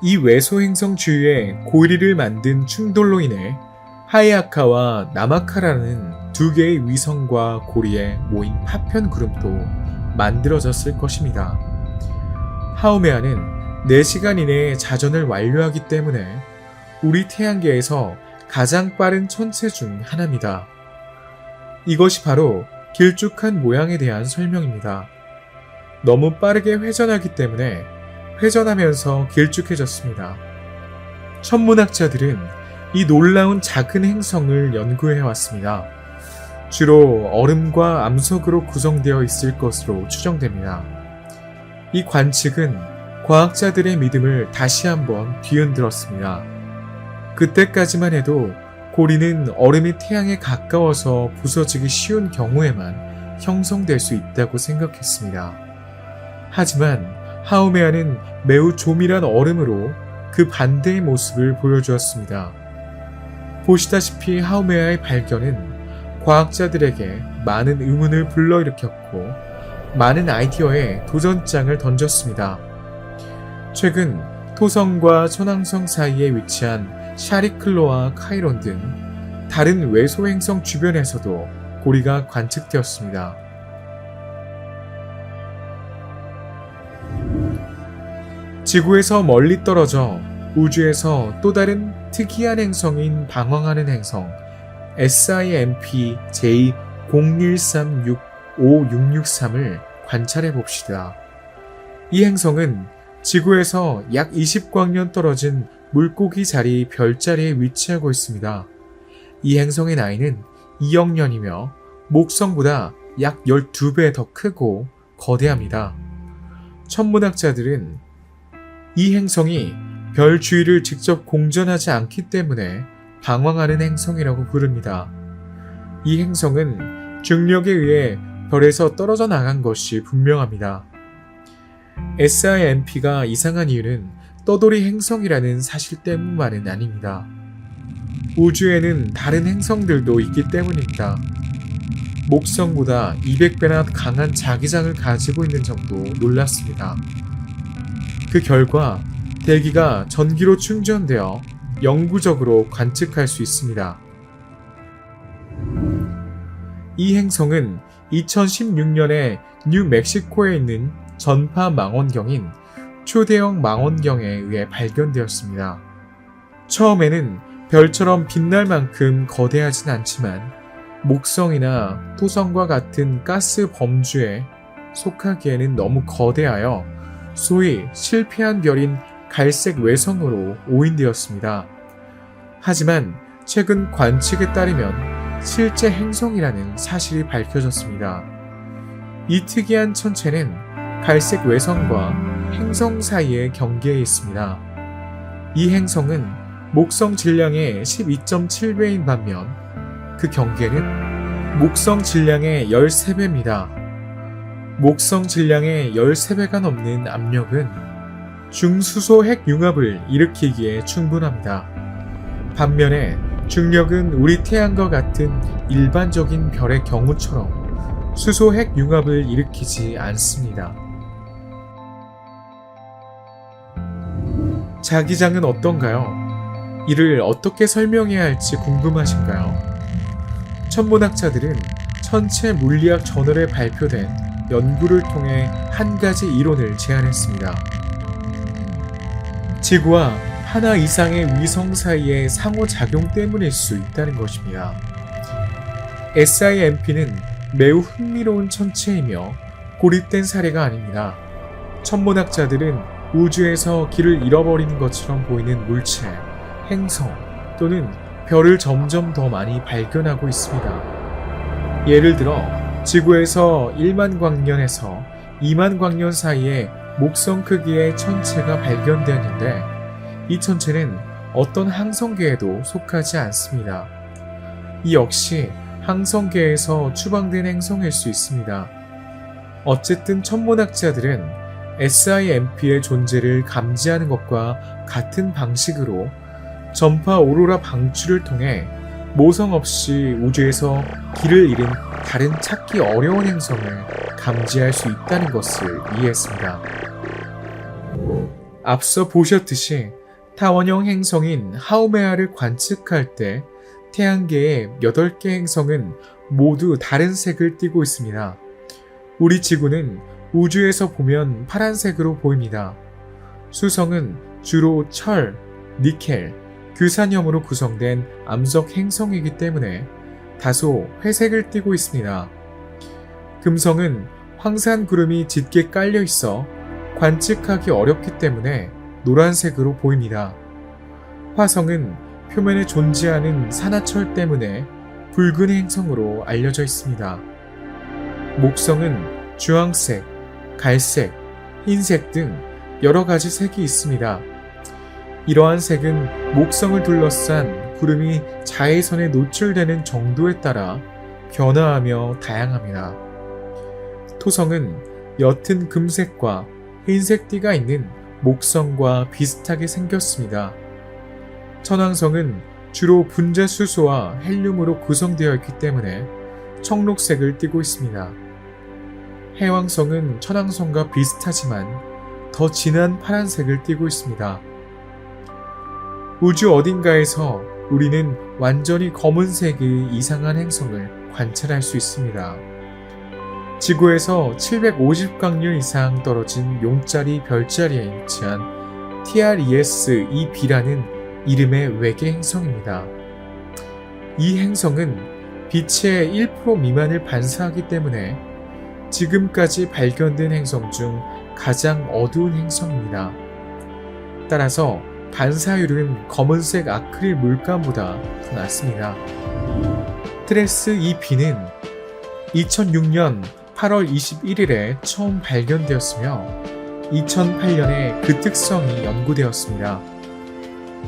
이 외소 행성 주위에 고리를 만든 충돌로 인해 하이아카와 나마카라는 2개의 위성과 고리에 모인 파편 구름도 만들어졌을 것입니다. 하우메아는 4시간 이내에 자전을 완료하기 때문에 우리 태양계에서 가장 빠른 천체 중 하나입니다. 이것이 바로 길쭉한 모양에 대한 설명입니다. 너무 빠르게 회전하기 때문에 회전하면서 길쭉해졌습니다. 천문학자들은 이 놀라운 작은 행성을 연구해왔습니다. 주로 얼음과 암석으로 구성되어 있을 것으로 추정됩니다. 이 관측은 과학자들의 믿음을 다시 한번 뒤흔들었습니다. 그때까지만 해도 고리는 얼음이 태양에 가까워서 부서지기 쉬운 경우에만 형성될 수 있다고 생각했습니다. 하지만 하우메아는 매우 조밀한 얼음으로 그 반대의 모습을 보여주었습니다. 보시다시피 하우메아의 발견은 과학자들에게 많은 의문을 불러일으켰고 많은 아이디어에 도전장을 던졌습니다. 최근 토성과 천왕성 사이에 위치한 샤리클로와 카이론 등 다른 외소 행성 주변에서도 고리가 관측되었습니다. 지구에서 멀리 떨어져 우주에서 또 다른 특이한 행성인 방황하는 행성 SIMP J01365663을 관찰해 봅시다. 이 행성은 지구에서 약 20광년 떨어진 물고기 자리 별자리에 위치하고 있습니다. 이 행성의 나이는 2억 년이며 목성보다 약 12배 더 크고 거대합니다. 천문학자들은 이 행성이 별 주위를 직접 공전하지 않기 때문에 방황하는 행성이라고 부릅니다. 이 행성은 중력에 의해 별에서 떨어져 나간 것이 분명합니다. SIMP가 이상한 이유는 떠돌이 행성이라는 사실 때문만은 아닙니다. 우주에는 다른 행성들도 있기 때문입니다. 목성보다 200배나 강한 자기장을 가지고 있는 점도 놀랍습니다. 그 결과 대기가 전기로 충전되어 영구적으로 관측할 수 있습니다. 이 행성은 2016년에 뉴멕시코에 있는 전파 망원경인 초대형 망원경에 의해 발견되었습니다. 처음에는 별처럼 빛날 만큼 거대하진 않지만 목성이나 토성과 같은 가스 범주에 속하기에는 너무 거대하여 소위 실패한 별인 갈색 외성으로 오인되었습니다. 하지만 최근 관측에 따르면 실제 행성이라는 사실이 밝혀졌습니다. 이 특이한 천체는 갈색 외성과 행성 사이의 경계에 있습니다. 이 행성은 목성 질량의 12.7배인 반면 그 경계는 목성 질량의 13배입니다. 목성 질량의 13배가 넘는 압력은 중수소 핵융합을 일으키기에 충분합니다. 반면에 중력은 우리 태양과 같은 일반적인 별의 경우처럼 수소 핵융합을 일으키지 않습니다. 자기장은 어떤가요? 이를 어떻게 설명해야 할지 궁금하신가요? 천문학자들은 천체 물리학 저널에 발표된 연구를 통해 한 가지 이론을 제안했습니다. 지구와 하나 이상의 위성 사이의 상호작용 때문일 수 있다는 것입니다. SIMP는 매우 흥미로운 천체이며 고립된 사례가 아닙니다. 천문학자들은 우주에서 길을 잃어버리는 것처럼 보이는 물체, 행성 또는 별을 점점 더 많이 발견하고 있습니다. 예를 들어 지구에서 1만 광년에서 2만 광년 사이에 목성 크기의 천체가 발견되었는데 이 천체는 어떤 항성계에도 속하지 않습니다. 이 역시 항성계에서 추방된 행성일 수 있습니다. 어쨌든 천문학자들은 SIMP의 존재를 감지하는 것과 같은 방식으로 전파 오로라 방출을 통해 모성 없이 우주에서 길을 잃은 다른 찾기 어려운 행성을 감지할 수 있다는 것을 이해했습니다. 앞서 보셨듯이 타원형 행성인 하우메아를 관측할 때 태양계의 8개 행성은 모두 다른 색을 띠고 있습니다. 우리 지구는 우주에서 보면 파란색으로 보입니다. 수성은 주로 철, 니켈, 규산염으로 구성된 암석 행성이기 때문에 다소 회색을 띠고 있습니다. 금성은 황산 구름이 짙게 깔려 있어 관측하기 어렵기 때문에 노란색으로 보입니다. 화성은 표면에 존재하는 산화철 때문에 붉은 행성으로 알려져 있습니다. 목성은 주황색, 갈색, 흰색 등 여러 가지 색이 있습니다. 이러한 색은 목성을 둘러싼 구름이 자외선에 노출되는 정도에 따라 변화하며 다양합니다. 토성은 옅은 금색과 흰색 띠가 있는 목성과 비슷하게 생겼습니다. 천왕성은 주로 분자수소와 헬륨으로 구성되어 있기 때문에 청록색을 띠고 있습니다. 해왕성은 천왕성과 비슷하지만 더 진한 파란색을 띠고 있습니다. 우주 어딘가에서 우리는 완전히 검은색의 이상한 행성을 관찰할 수 있습니다. 지구에서 750광년 이상 떨어진 용자리 별자리에 위치한 TRES-2b라는 이름의 외계 행성입니다. 이 행성은 빛의 1% 미만을 반사하기 때문에 지금까지 발견된 행성 중 가장 어두운 행성입니다. 따라서 반사율은 검은색 아크릴 물감보다 더 낮습니다. TRES-2b는 2006년 8월 21일에 처음 발견되었으며 2008년에 그 특성이 연구되었습니다.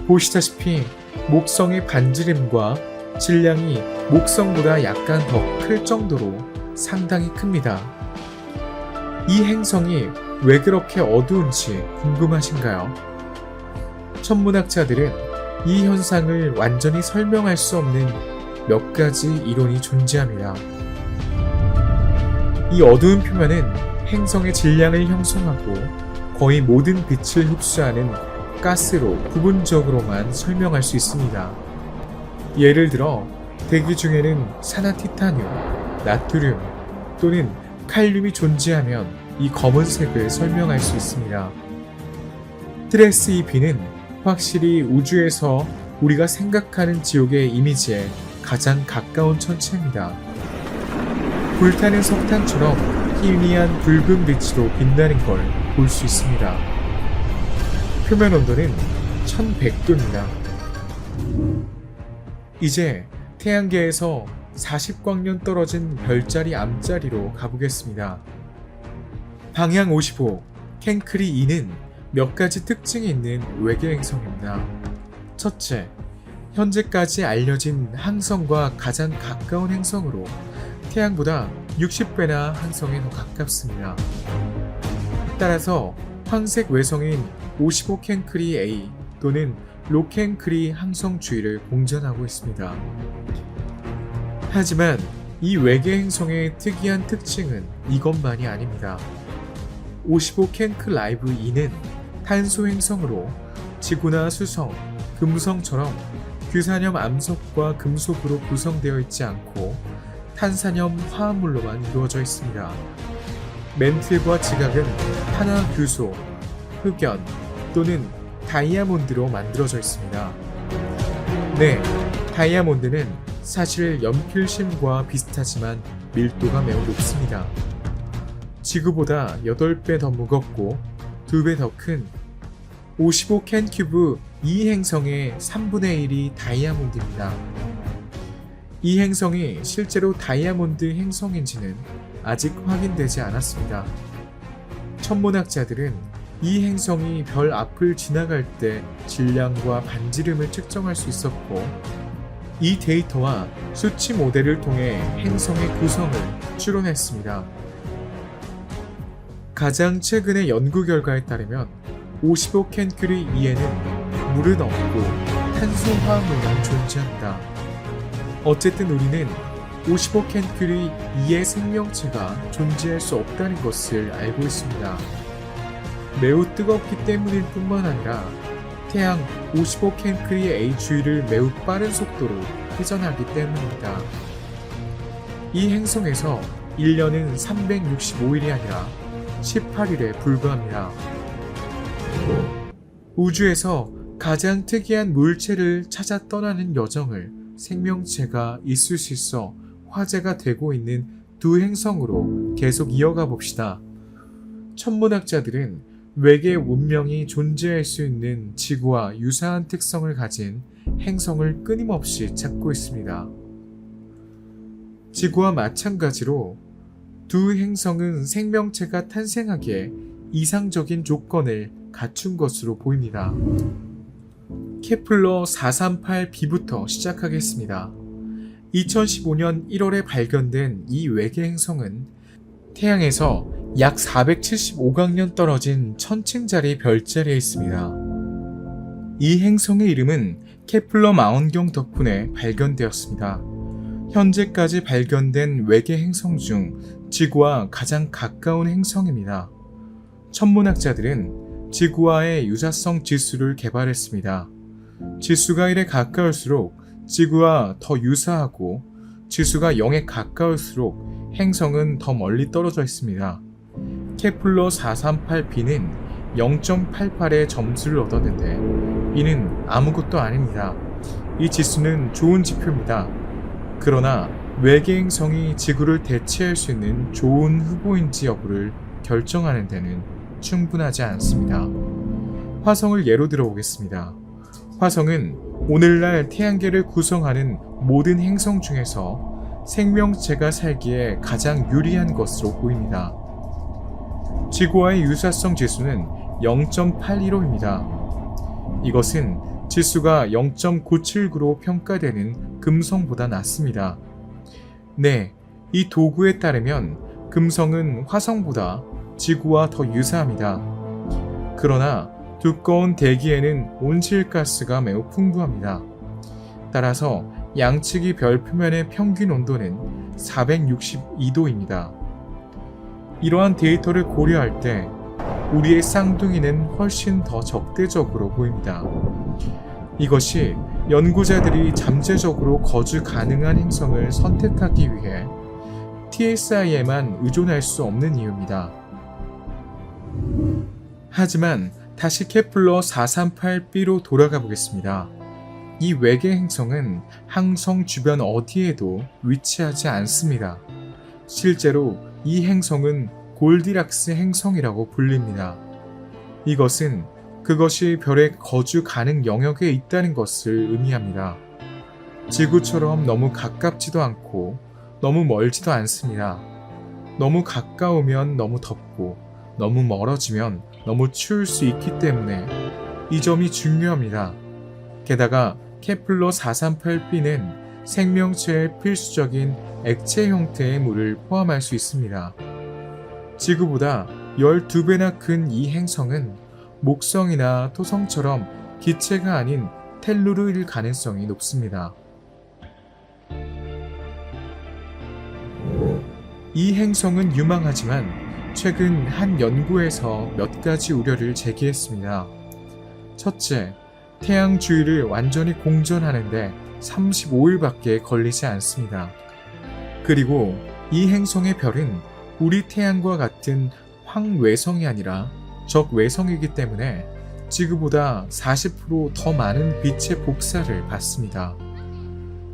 보시다시피 목성의 반지름과 질량이 목성보다 약간 더 클 정도로 상당히 큽니다. 이 행성이 왜 그렇게 어두운지 궁금하신가요? 천문학자들은 이 현상을 완전히 설명할 수 없는 몇 가지 이론이 존재합니다. 이 어두운 표면은 행성의 질량을 형성하고 거의 모든 빛을 흡수하는 가스로 부분적으로만 설명할 수 있습니다. 예를 들어 대기 중에는 산화티타늄, 나트륨 또는 칼륨이 존재하면 이 검은색을 설명할 수 있습니다. 트레스 EB는 확실히 우주에서 우리가 생각하는 지옥의 이미지에 가장 가까운 천체입니다. 불타는 석탄처럼 희미한 붉은 빛으로 빛나는 걸 볼 수 있습니다. 표면 온도는 1100도입니다. 이제 태양계에서 40광년 떨어진 별자리 암자리로 가보겠습니다. 방향 55, 캔크리 2는 몇 가지 특징이 있는 외계 행성입니다. 첫째, 현재까지 알려진 항성과 가장 가까운 행성으로 태양보다 60배나 항성에 더 가깝습니다. 따라서 황색 외성인 55 캔크리 A 또는 로캔크리 항성 주위를 공전하고 있습니다. 하지만 이 외계 행성의 특이한 특징은 이것만이 아닙니다. 55 캔크 라이브 2는 탄소 행성으로 지구나 수성, 금성처럼 규산염 암석과 금속으로 구성되어 있지 않고 탄산염 화합물로만 이루어져 있습니다. 멘틀과 지각은 탄화규소, 흑연 또는 다이아몬드로 만들어져 있습니다. 네, 다이아몬드는 사실 연필심과 비슷하지만 밀도가 매우 높습니다. 지구보다 8배 더 무겁고 2배 더 큰 55 캔큐브 이 행성의 3분의 1이 다이아몬드입니다. 이 행성이 실제로 다이아몬드 행성인지는 아직 확인되지 않았습니다. 천문학자들은 이 행성이 별 앞을 지나갈 때 질량과 반지름을 측정할 수 있었고, 이 데이터와 수치 모델을 통해 행성의 구성을 추론했습니다. 가장 최근의 연구 결과에 따르면 55 캔큐리 2에는 물은 없고 탄소 화합물만 존재한다. 어쨌든 우리는 55 캔큐리 2의 생명체가 존재할 수 없다는 것을 알고 있습니다. 매우 뜨겁기 때문일 뿐만 아니라 태양 55 캔크리 A 주위를 매우 빠른 속도로 회전하기 때문입니다. 이 행성에서 1년은 365일이 아니라 18일에 불과합니다. 우주에서 가장 특이한 물체를 찾아 떠나는 여정을 생명체가 있을 수 있어 화제가 되고 있는 두 행성으로 계속 이어가 봅시다. 천문학자들은 외계 문명이 존재할 수 있는 지구와 유사한 특성을 가진 행성을 끊임없이 찾고 있습니다. 지구와 마찬가지로 두 행성은 생명체가 탄생하기에 이상적인 조건을 갖춘 것으로 보입니다. 케플러 438b부터 시작하겠습니다. 2015년 1월에 발견된 이 외계 행성은 태양에서 약 475광년 떨어진 1000층짜리 별자리에 있습니다. 이 행성의 이름은 케플러 망원경 덕분에 발견되었습니다. 현재까지 발견된 외계 행성 중 지구와 가장 가까운 행성입니다. 천문학자들은 지구와의 유사성 지수를 개발했습니다. 지수가 1에 가까울수록 지구와 더 유사하고 지수가 0에 가까울수록 행성은 더 멀리 떨어져 있습니다. 케플러 438b는 0.88의 점수를 얻었는데 이는 아무것도 아닙니다. 이 지수는 좋은 지표입니다. 그러나 외계 행성이 지구를 대체할 수 있는 좋은 후보인지 여부를 결정하는 데는 충분하지 않습니다. 화성을 예로 들어보겠습니다. 화성은 오늘날 태양계를 구성하는 모든 행성 중에서 생명체가 살기에 가장 유리한 것으로 보입니다. 지구와의 유사성 지수는 0.815입니다. 이것은 지수가 0.979로 평가되는 금성보다 낮습니다. 네, 이 도구에 따르면 금성은 화성보다 지구와 더 유사합니다. 그러나 두꺼운 대기에는 온실가스가 매우 풍부합니다. 따라서 양측이 별 표면의 평균 온도는 462도입니다. 이러한 데이터를 고려할 때 우리의 쌍둥이는 훨씬 더 적대적으로 보입니다. 이것이 연구자들이 잠재적으로 거주 가능한 행성을 선택하기 위해 TSI에만 의존할 수 없는 이유입니다. 하지만 다시 케플러 438b로 돌아가 보겠습니다. 이 외계 행성은 항성 주변 어디에도 위치하지 않습니다. 실제로 이 행성은 골디락스 행성이라고 불립니다. 이것은 그것이 별의 거주 가능 영역에 있다는 것을 의미합니다. 지구처럼 너무 가깝지도 않고 너무 멀지도 않습니다. 너무 가까우면 너무 덥고 너무 멀어지면 너무 추울 수 있기 때문에 이 점이 중요합니다. 게다가 케플러 438b는 생명체의 필수적인 액체 형태의 물을 포함할 수 있습니다. 지구보다 12배나 큰 이 행성은 목성이나 토성처럼 기체가 아닌 텔루르일 가능성이 높습니다. 이 행성은 유망하지만 최근 한 연구에서 몇 가지 우려를 제기했습니다. 첫째, 태양 주위를 완전히 공전하는데 35일밖에 걸리지 않습니다. 그리고 이 행성의 별은 우리 태양과 같은 황외성이 아니라 적외성이기 때문에 지구보다 40% 더 많은 빛의 복사를 받습니다.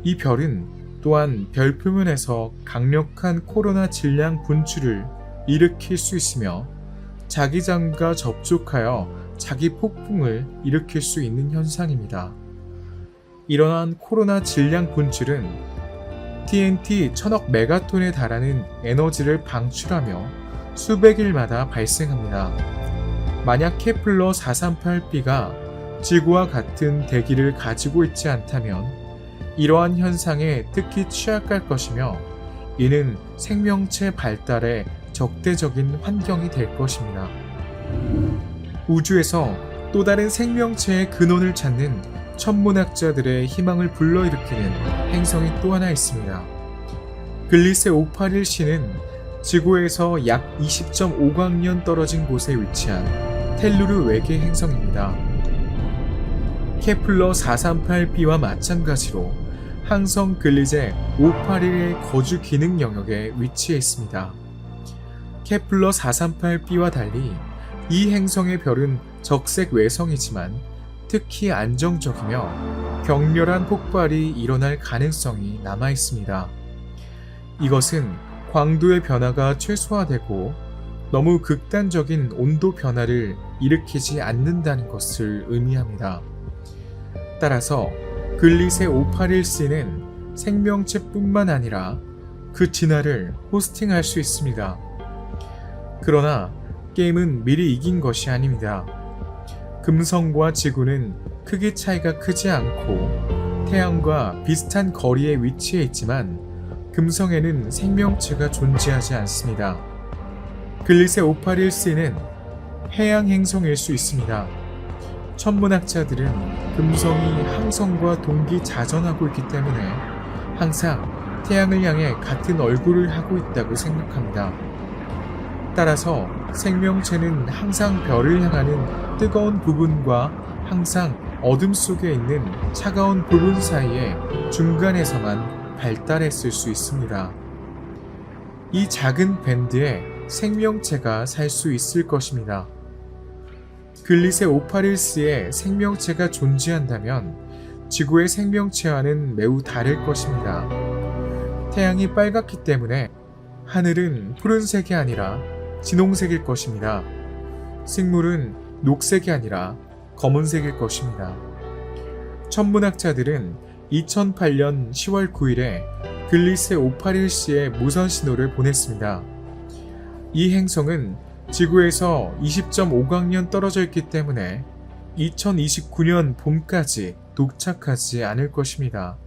이 별은 또한 별 표면에서 강력한 코로나 질량 분출을 일으킬 수 있으며 자기장과 접촉하여 자기 폭풍을 일으킬 수 있는 현상입니다. 이러한 코로나 질량 분출은 TNT 1000억 메가톤에 달하는 에너지를 방출하며 수백일마다 발생합니다. 만약 케플러 438b가 지구와 같은 대기를 가지고 있지 않다면 이러한 현상에 특히 취약할 것이며 이는 생명체 발달에 적대적인 환경이 될 것입니다. 우주에서 또 다른 생명체의 근원을 찾는 천문학자들의 희망을 불러일으키는 행성이 또 하나 있습니다. 글리세 581c는 지구에서 약 20.5광년 떨어진 곳에 위치한 텔루르 외계 행성입니다. 케플러 438b와 마찬가지로 항성 글리제 581의 거주 기능 영역에 위치해 있습니다. 케플러 438b와 달리 이 행성의 별은 적색 외성이지만 특히 안정적이며 격렬한 폭발이 일어날 가능성이 남아 있습니다. 이것은 광도의 변화가 최소화되고 너무 극단적인 온도 변화를 일으키지 않는다는 것을 의미합니다. 따라서 글리세 581c는 생명체뿐만 아니라 그 진화를 호스팅할 수 있습니다. 그러나 게임은 미리 이긴 것이 아닙니다. 금성과 지구는 크기 차이가 크지 않고 태양과 비슷한 거리에 위치해 있지만 금성에는 생명체가 존재하지 않습니다. 글리세 581c는 해양 행성일 수 있습니다. 천문학자들은 금성이 항성과 동기자전하고 있기 때문에 항상 태양을 향해 같은 얼굴을 하고 있다고 생각합니다. 따라서 생명체는 항상 별을 향하는 뜨거운 부분과 항상 어둠 속에 있는 차가운 부분 사이의 중간에서만 발달했을 수 있습니다. 이 작은 밴드에 생명체가 살 수 있을 것입니다. 글리세 581c의 생명체가 존재한다면 지구의 생명체와는 매우 다를 것입니다. 태양이 빨갛기 때문에 하늘은 푸른색이 아니라 진홍색일 것입니다. 식물은 녹색이 아니라 검은색일 것입니다. 천문학자들은 2008년 10월 9일에 글리세 581C의 무선 신호를 보냈습니다. 이 행성은 지구에서 20.5광년 떨어져 있기 때문에 2029년 봄까지 도착하지 않을 것입니다.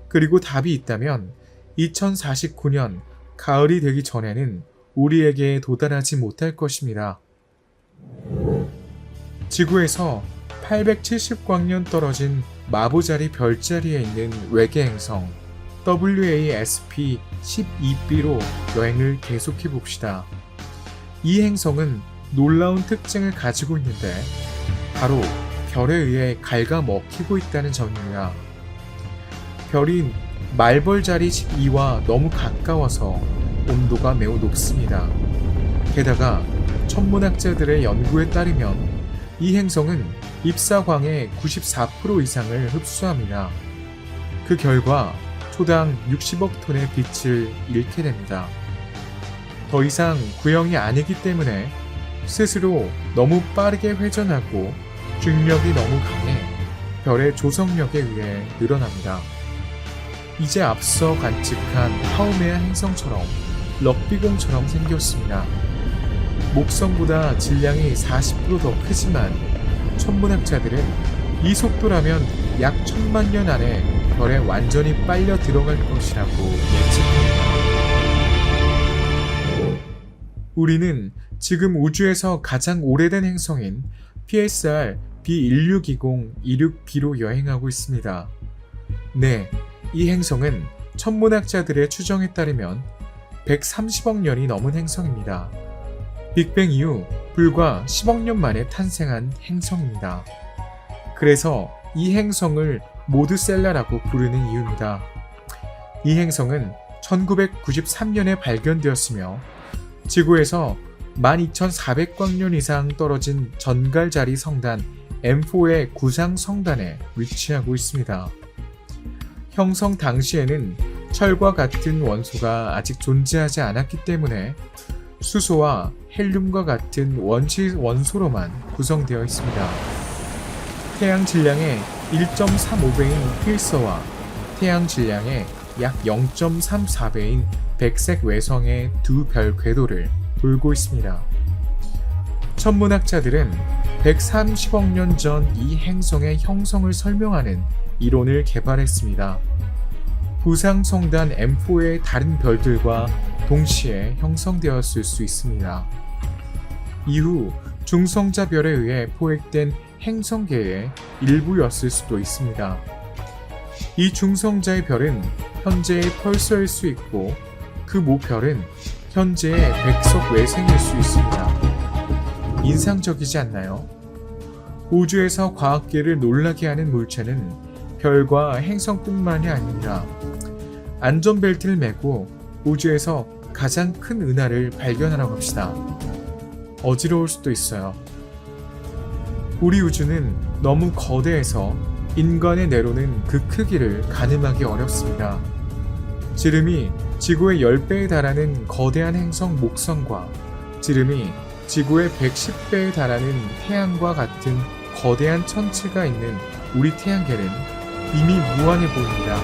그리고 답이 있다면 2049년 가을이 되기 전에는 우리에게 도달하지 못할 것입니다. 지구에서 870광년 떨어진 마보자리 별자리에 있는 외계 행성 WASP-12b로 여행을 계속해 봅시다. 이 행성은 놀라운 특징을 가지고 있는데 바로 별에 의해 갉아먹히고 있다는 점입니다. 별인 말벌자리 12와 너무 가까워서 온도가 매우 높습니다. 게다가 천문학자들의 연구에 따르면 이 행성은 입사광의 94% 이상을 흡수합니다. 그 결과 초당 60억 톤의 빛을 잃게 됩니다. 더 이상 구형이 아니기 때문에 스스로 너무 빠르게 회전하고 중력이 너무 강해 별의 조성력에 의해 늘어납니다. 이제 앞서 관측한 하우메아 행성처럼 럭비공처럼 생겼습니다. 목성보다 질량이 40% 더 크지만 천문학자들은 이 속도라면 약 1000만 년 안에 별에 완전히 빨려 들어갈 것이라고 예측합니다. 우리는 지금 우주에서 가장 오래된 행성인 PSR B1620-26b로 여행하고 있습니다. 네, 이 행성은 천문학자들의 추정에 따르면 130억 년이 넘은 행성입니다. 빅뱅 이후 불과 10억 년 만에 탄생한 행성입니다. 그래서 이 행성을 모드셀라라고 부르는 이유입니다. 이 행성은 1993년에 발견되었으며 지구에서 12,400광년 이상 떨어진 전갈자리 성단 M4의 구상 성단에 위치하고 있습니다. 형성 당시에는 철과 같은 원소가 아직 존재하지 않았기 때문에 수소와 헬륨과 같은 원시 원소로만 구성되어 있습니다. 태양 질량의 1.35배인 필서와 태양 질량의 약 0.34배인 백색 외성의 두 별 궤도를 돌고 있습니다. 천문학자들은 130억 년 전 이 행성의 형성을 설명하는 이론을 개발했습니다. 부상성단 M4의 다른 별들과 동시에 형성되었을 수 있습니다. 이후 중성자별에 의해 포획된 행성계의 일부였을 수도 있습니다. 이 중성자의 별은 현재의 펄서일 수 있고 그 모별은 현재의 백석 외생일 수 있습니다. 인상적이지 않나요? 우주에서 과학계를 놀라게 하는 물체는 별과 행성뿐만이 아닙니다. 안전벨트를 메고 우주에서 가장 큰 은하를 발견하라고 합시다. 어지러울 수도 있어요. 우리 우주는 너무 거대해서 인간의 뇌로는 그 크기를 가늠하기 어렵습니다. 지름이 지구의 10배에 달하는 거대한 행성 목성과 지름이 지구의 110배에 달하는 태양과 같은 거대한 천체가 있는 우리 태양계는 이미 무한해 보입니다.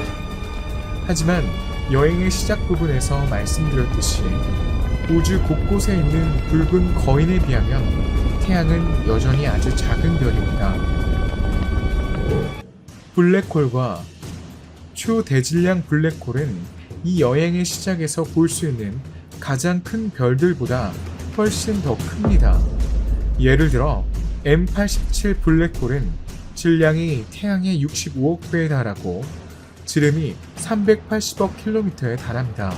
하지만 여행의 시작 부분에서 말씀드렸듯이 우주 곳곳에 있는 붉은 거인에 비하면 태양은 여전히 아주 작은 별입니다. 블랙홀과 초대질량 블랙홀은 이 여행의 시작에서 볼 수 있는 가장 큰 별들보다 훨씬 더 큽니다. 예를 들어 M87 블랙홀은 질량이 태양의 65억 배에 달하고 지름이 380억 킬로미터에 달합니다.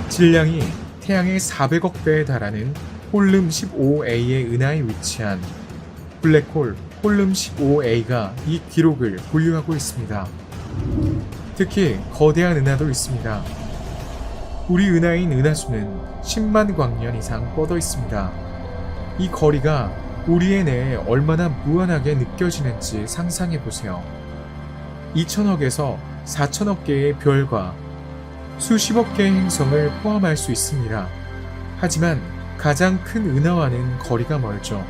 질량이 태양의 400억 배에 달하는 홀름 15A의 은하에 위치한 블랙홀 홀름 15A가 이 기록을 보유하고 있습니다. 특히 거대한 은하도 있습니다. 우리 은하인 은하수는 10만 광년 이상 뻗어 있습니다. 이 거리가 우리의 뇌에 얼마나 무한하게 느껴지는지 상상해보세요. 2천억에서 4천억 개의 별과 수십억 개의 행성을 포함할 수 있습니다. 하지만 가장 큰 은하와는 거리가 멀죠.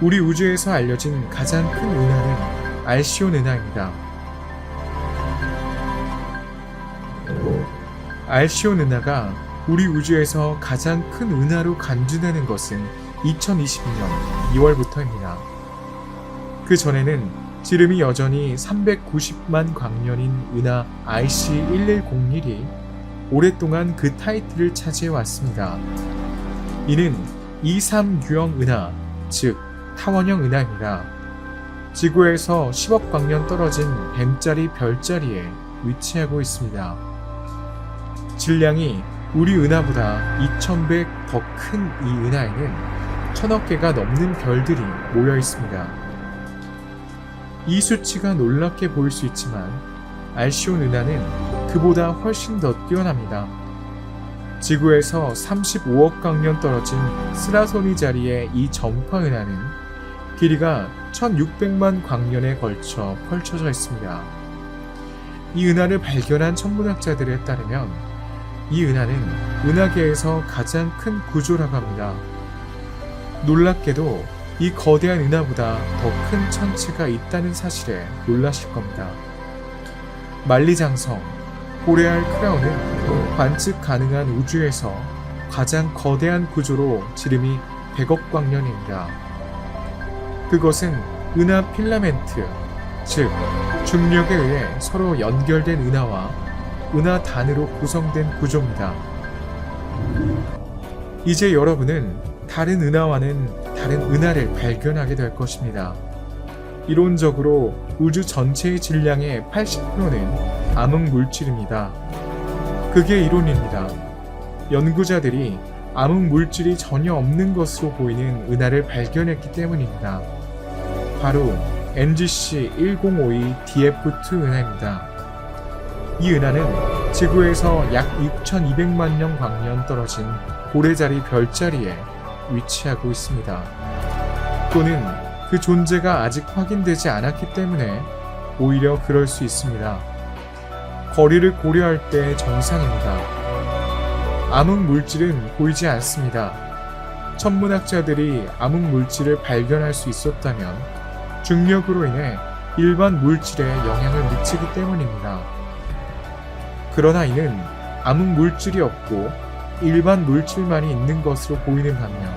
우리 우주에서 알려진 가장 큰 은하는 알시온 은하입니다. 알시온 은하가 우리 우주에서 가장 큰 은하로 간주되는 것은 2022년 2월부터입니다. 그 전에는 지름이 여전히 390만 광년인 은하 RC1101이 오랫동안 그 타이틀을 차지해 왔습니다. 이는 23유형 은하, 즉 타원형 은하입니다. 지구에서 10억 광년 떨어진 뱀자리 별자리에 위치하고 있습니다. 질량이 우리 은하보다 2100 더 큰 이 은하에는 1000억 개가 넘는 별들이 모여 있습니다. 이 수치가 놀랍게 보일 수 있지만 알시온 은하는 그보다 훨씬 더 뛰어납니다. 지구에서 35억 광년 떨어진 스라소니 자리의 이 전파 은하는 길이가 1600만 광년에 걸쳐 펼쳐져 있습니다. 이 은하를 발견한 천문학자들에 따르면 이 은하는 은하계에서 가장 큰 구조라고 합니다. 놀랍게도 이 거대한 은하보다 더 큰 천체가 있다는 사실에 놀라실 겁니다. 만리장성, 보레알 크라운은 관측 가능한 우주에서 가장 거대한 구조로 지름이 100억 광년입니다. 그것은 은하 필라멘트, 즉 중력에 의해 서로 연결된 은하와 은하단으로 구성된 구조입니다. 이제 여러분은 다른 은하와는 다른 은하를 발견하게 될 것입니다. 이론적으로 우주 전체의 질량의 80%는 암흑 물질입니다. 그게 이론입니다. 연구자들이 암흑 물질이 전혀 없는 것으로 보이는 은하를 발견했기 때문입니다. 바로 NGC 1052 DF2 은하입니다. 이 은하는 지구에서 약 6200만 년 광년 떨어진 고래자리 별자리에 위치하고 있습니다. 또는 그 존재가 아직 확인되지 않았기 때문에 오히려 그럴 수 있습니다. 거리를 고려할 때 정상입니다. 암흑 물질은 보이지 않습니다. 천문학자들이 암흑 물질을 발견할 수 있었다면 중력으로 인해 일반 물질에 영향을 미치기 때문입니다. 그러나 이는 암흑 물질이 없고 일반 물질만이 있는 것으로 보이는 반면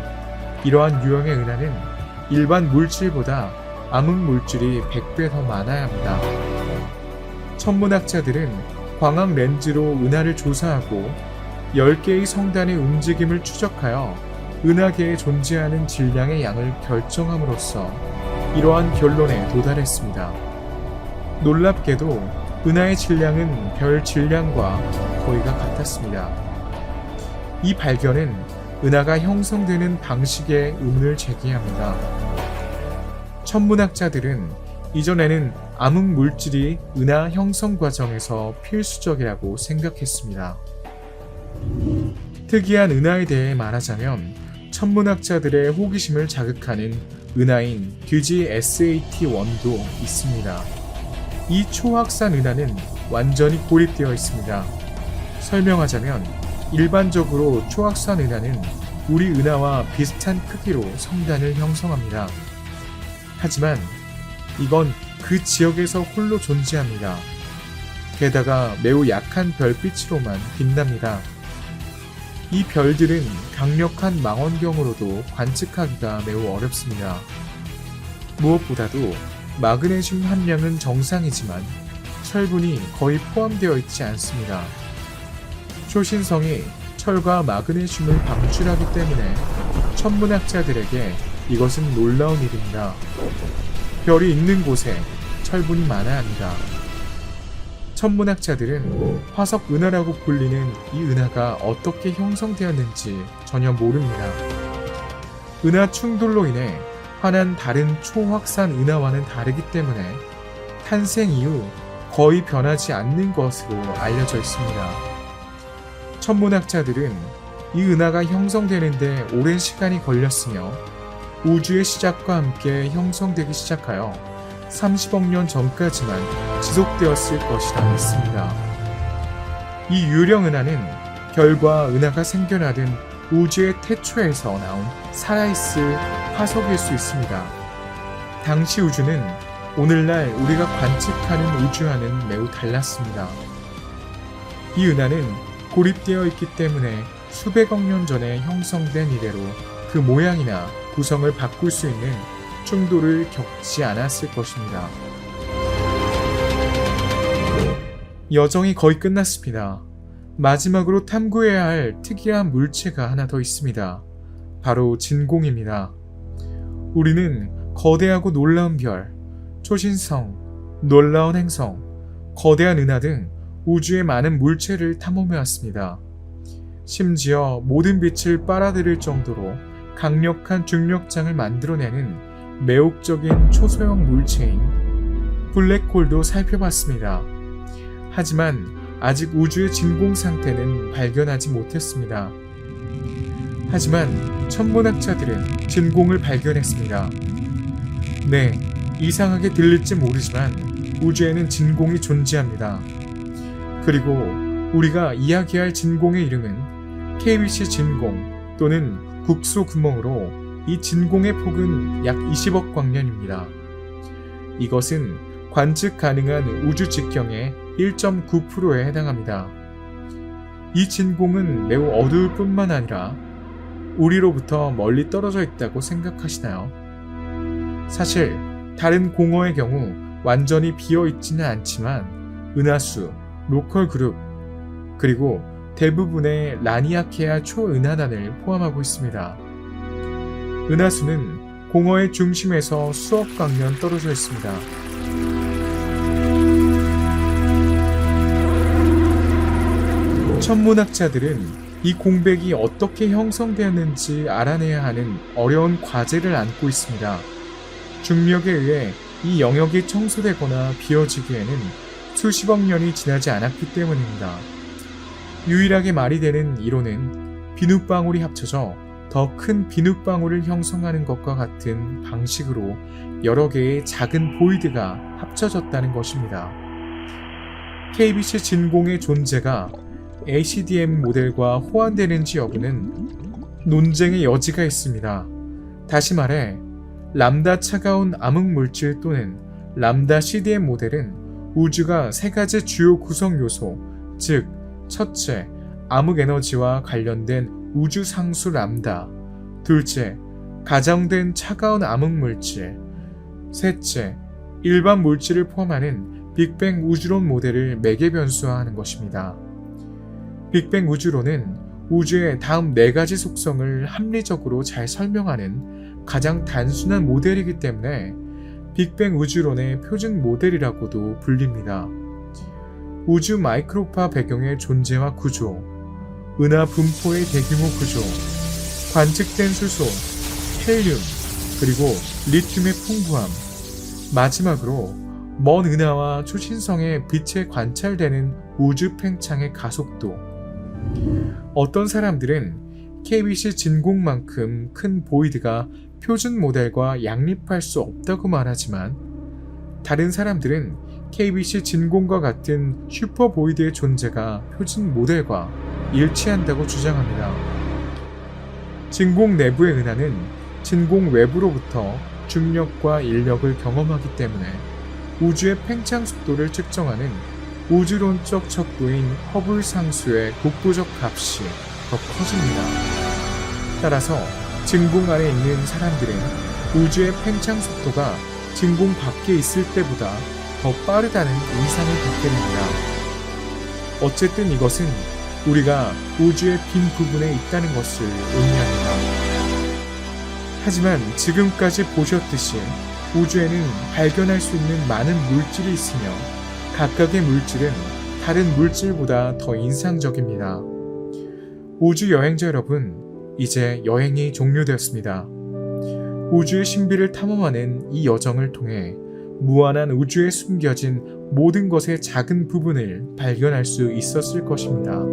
이러한 유형의 은하는 일반 물질보다 암흑 물질이 100배 더 많아야 합니다. 천문학자들은 광학 렌즈로 은하를 조사하고 10개의 성단의 움직임을 추적하여 은하계에 존재하는 질량의 양을 결정함으로써 이러한 결론에 도달했습니다. 놀랍게도 은하의 질량은 별 질량과 거의가 같았습니다. 이 발견은 은하가 형성되는 방식에 의문을 제기합니다. 천문학자들은 이전에는 암흑 물질이 은하 형성 과정에서 필수적이라고 생각했습니다. 특이한 은하에 대해 말하자면 천문학자들의 호기심을 자극하는 은하인 듀지 SAT-1도 있습니다. 이 초확산 은하는 완전히 고립되어 있습니다. 설명하자면 일반적으로 초확산 은하는 우리 은하와 비슷한 크기로 성단을 형성합니다. 하지만 이건 그 지역에서 홀로 존재합니다. 게다가 매우 약한 별빛으로만 빛납니다. 이 별들은 강력한 망원경으로도 관측하기가 매우 어렵습니다. 무엇보다도 마그네슘 함량은 정상이지만 철분이 거의 포함되어 있지 않습니다. 초신성이 철과 마그네슘을 방출하기 때문에 천문학자들에게 이것은 놀라운 일입니다. 별이 있는 곳에 철분이 많아야 합니다. 천문학자들은 화석 은하라고 불리는 이 은하가 어떻게 형성되었는지 전혀 모릅니다. 은하 충돌로 인해 환한 다른 초확산 은하와는 다르기 때문에 탄생 이후 거의 변하지 않는 것으로 알려져 있습니다. 천문학자들은 이 은하가 형성되는데 오랜 시간이 걸렸으며 우주의 시작과 함께 형성되기 시작하여 30억 년 전까지만 지속되었을 것이라 믿습니다. 이 유령 은하는 별과 은하가 생겨나던 우주의 태초에서 나온 살아있을 화석일 수 있습니다. 당시 우주는 오늘날 우리가 관측하는 우주와는 매우 달랐습니다. 이 은하는 고립되어 있기 때문에 수백억 년 전에 형성된 이래로 그 모양이나 구성을 바꿀 수 있는 충돌을 겪지 않았을 것입니다. 여정이 거의 끝났습니다. 마지막으로 탐구해야 할 특이한 물체가 하나 더 있습니다. 바로 진공입니다. 우리는 거대하고 놀라운 별, 초신성, 놀라운 행성, 거대한 은하 등 우주의 많은 물체를 탐험해왔습니다. 심지어 모든 빛을 빨아들일 정도로 강력한 중력장을 만들어내는 매혹적인 초소형 물체인 블랙홀도 살펴봤습니다. 하지만 아직 우주의 진공 상태는 발견하지 못했습니다. 하지만 천문학자들은 진공을 발견했습니다. 네, 이상하게 들릴지 모르지만 우주에는 진공이 존재합니다. 그리고 우리가 이야기할 진공의 이름은 KBC 진공 또는 국소 구멍으로 이 진공의 폭은 약 20억 광년입니다. 이것은 관측 가능한 우주 직경의 1.9%에 해당합니다. 이 진공은 매우 어두울 뿐만 아니라 우리로부터 멀리 떨어져 있다고 생각하시나요? 사실 다른 공허의 경우 완전히 비어 있지는 않지만 은하수, 로컬 그룹, 그리고 대부분의 라니아케아 초은하단을 포함하고 있습니다. 은하수는 공허의 중심에서 수억 광년 떨어져 있습니다. 천문학자들은 이 공백이 어떻게 형성되었는지 알아내야 하는 어려운 과제를 안고 있습니다. 중력에 의해 이 영역이 청소되거나 비어지기에는 수십억 년이 지나지 않았기 때문입니다. 유일하게 말이 되는 이론은 비눗방울이 합쳐져 더 큰 비눗방울을 형성하는 것과 같은 방식으로 여러 개의 작은 보이드가 합쳐졌다는 것입니다. KBC 진공의 존재가 ACDM 모델과 호환되는지 여부는 논쟁의 여지가 있습니다. 다시 말해 람다 차가운 암흑물질 또는 람다 CDM 모델은 우주가 세 가지 주요 구성 요소, 즉 첫째, 암흑에너지와 관련된 우주 상수 람다, 둘째, 가정된 차가운 암흑물질, 셋째, 일반 물질을 포함하는 빅뱅 우주론 모델을 매개 변수화하는 것입니다. 빅뱅 우주론은 우주의 다음 네 가지 속성을 합리적으로 잘 설명하는 가장 단순한 모델이기 때문에 빅뱅 우주론의 표준 모델이라고도 불립니다. 우주 마이크로파 배경의 존재와 구조, 은하 분포의 대규모 구조, 관측된 수소, 헬륨, 그리고 리튬의 풍부함, 마지막으로 먼 은하와 초신성의 빛에 관찰되는 우주 팽창의 가속도. 어떤 사람들은 KBC 진공만큼 큰 보이드가 표준 모델과 양립할 수 없다고 말하지만 다른 사람들은 KBC 진공과 같은 슈퍼 보이드의 존재가 표준 모델과 일치한다고 주장합니다. 진공 내부의 은하는 진공 외부로부터 중력과 인력을 경험하기 때문에 우주의 팽창 속도를 측정하는 우주론적 척도인 허블 상수의 독보적 값이 더 커집니다. 따라서 진공 안에 있는 사람들은 우주의 팽창 속도가 진공 밖에 있을 때보다 더 빠르다는 인상을 갖게 됩니다. 어쨌든 이것은 우리가 우주의 빈 부분에 있다는 것을 의미합니다. 하지만 지금까지 보셨듯이 우주에는 발견할 수 있는 많은 물질이 있으며 각각의 물질은 다른 물질보다 더 인상적입니다. 우주 여행자 여러분, 이제 여행이 종료되었습니다. 우주의 신비를 탐험하는 이 여정을 통해 무한한 우주에 숨겨진 모든 것의 작은 부분을 발견할 수 있었을 것입니다.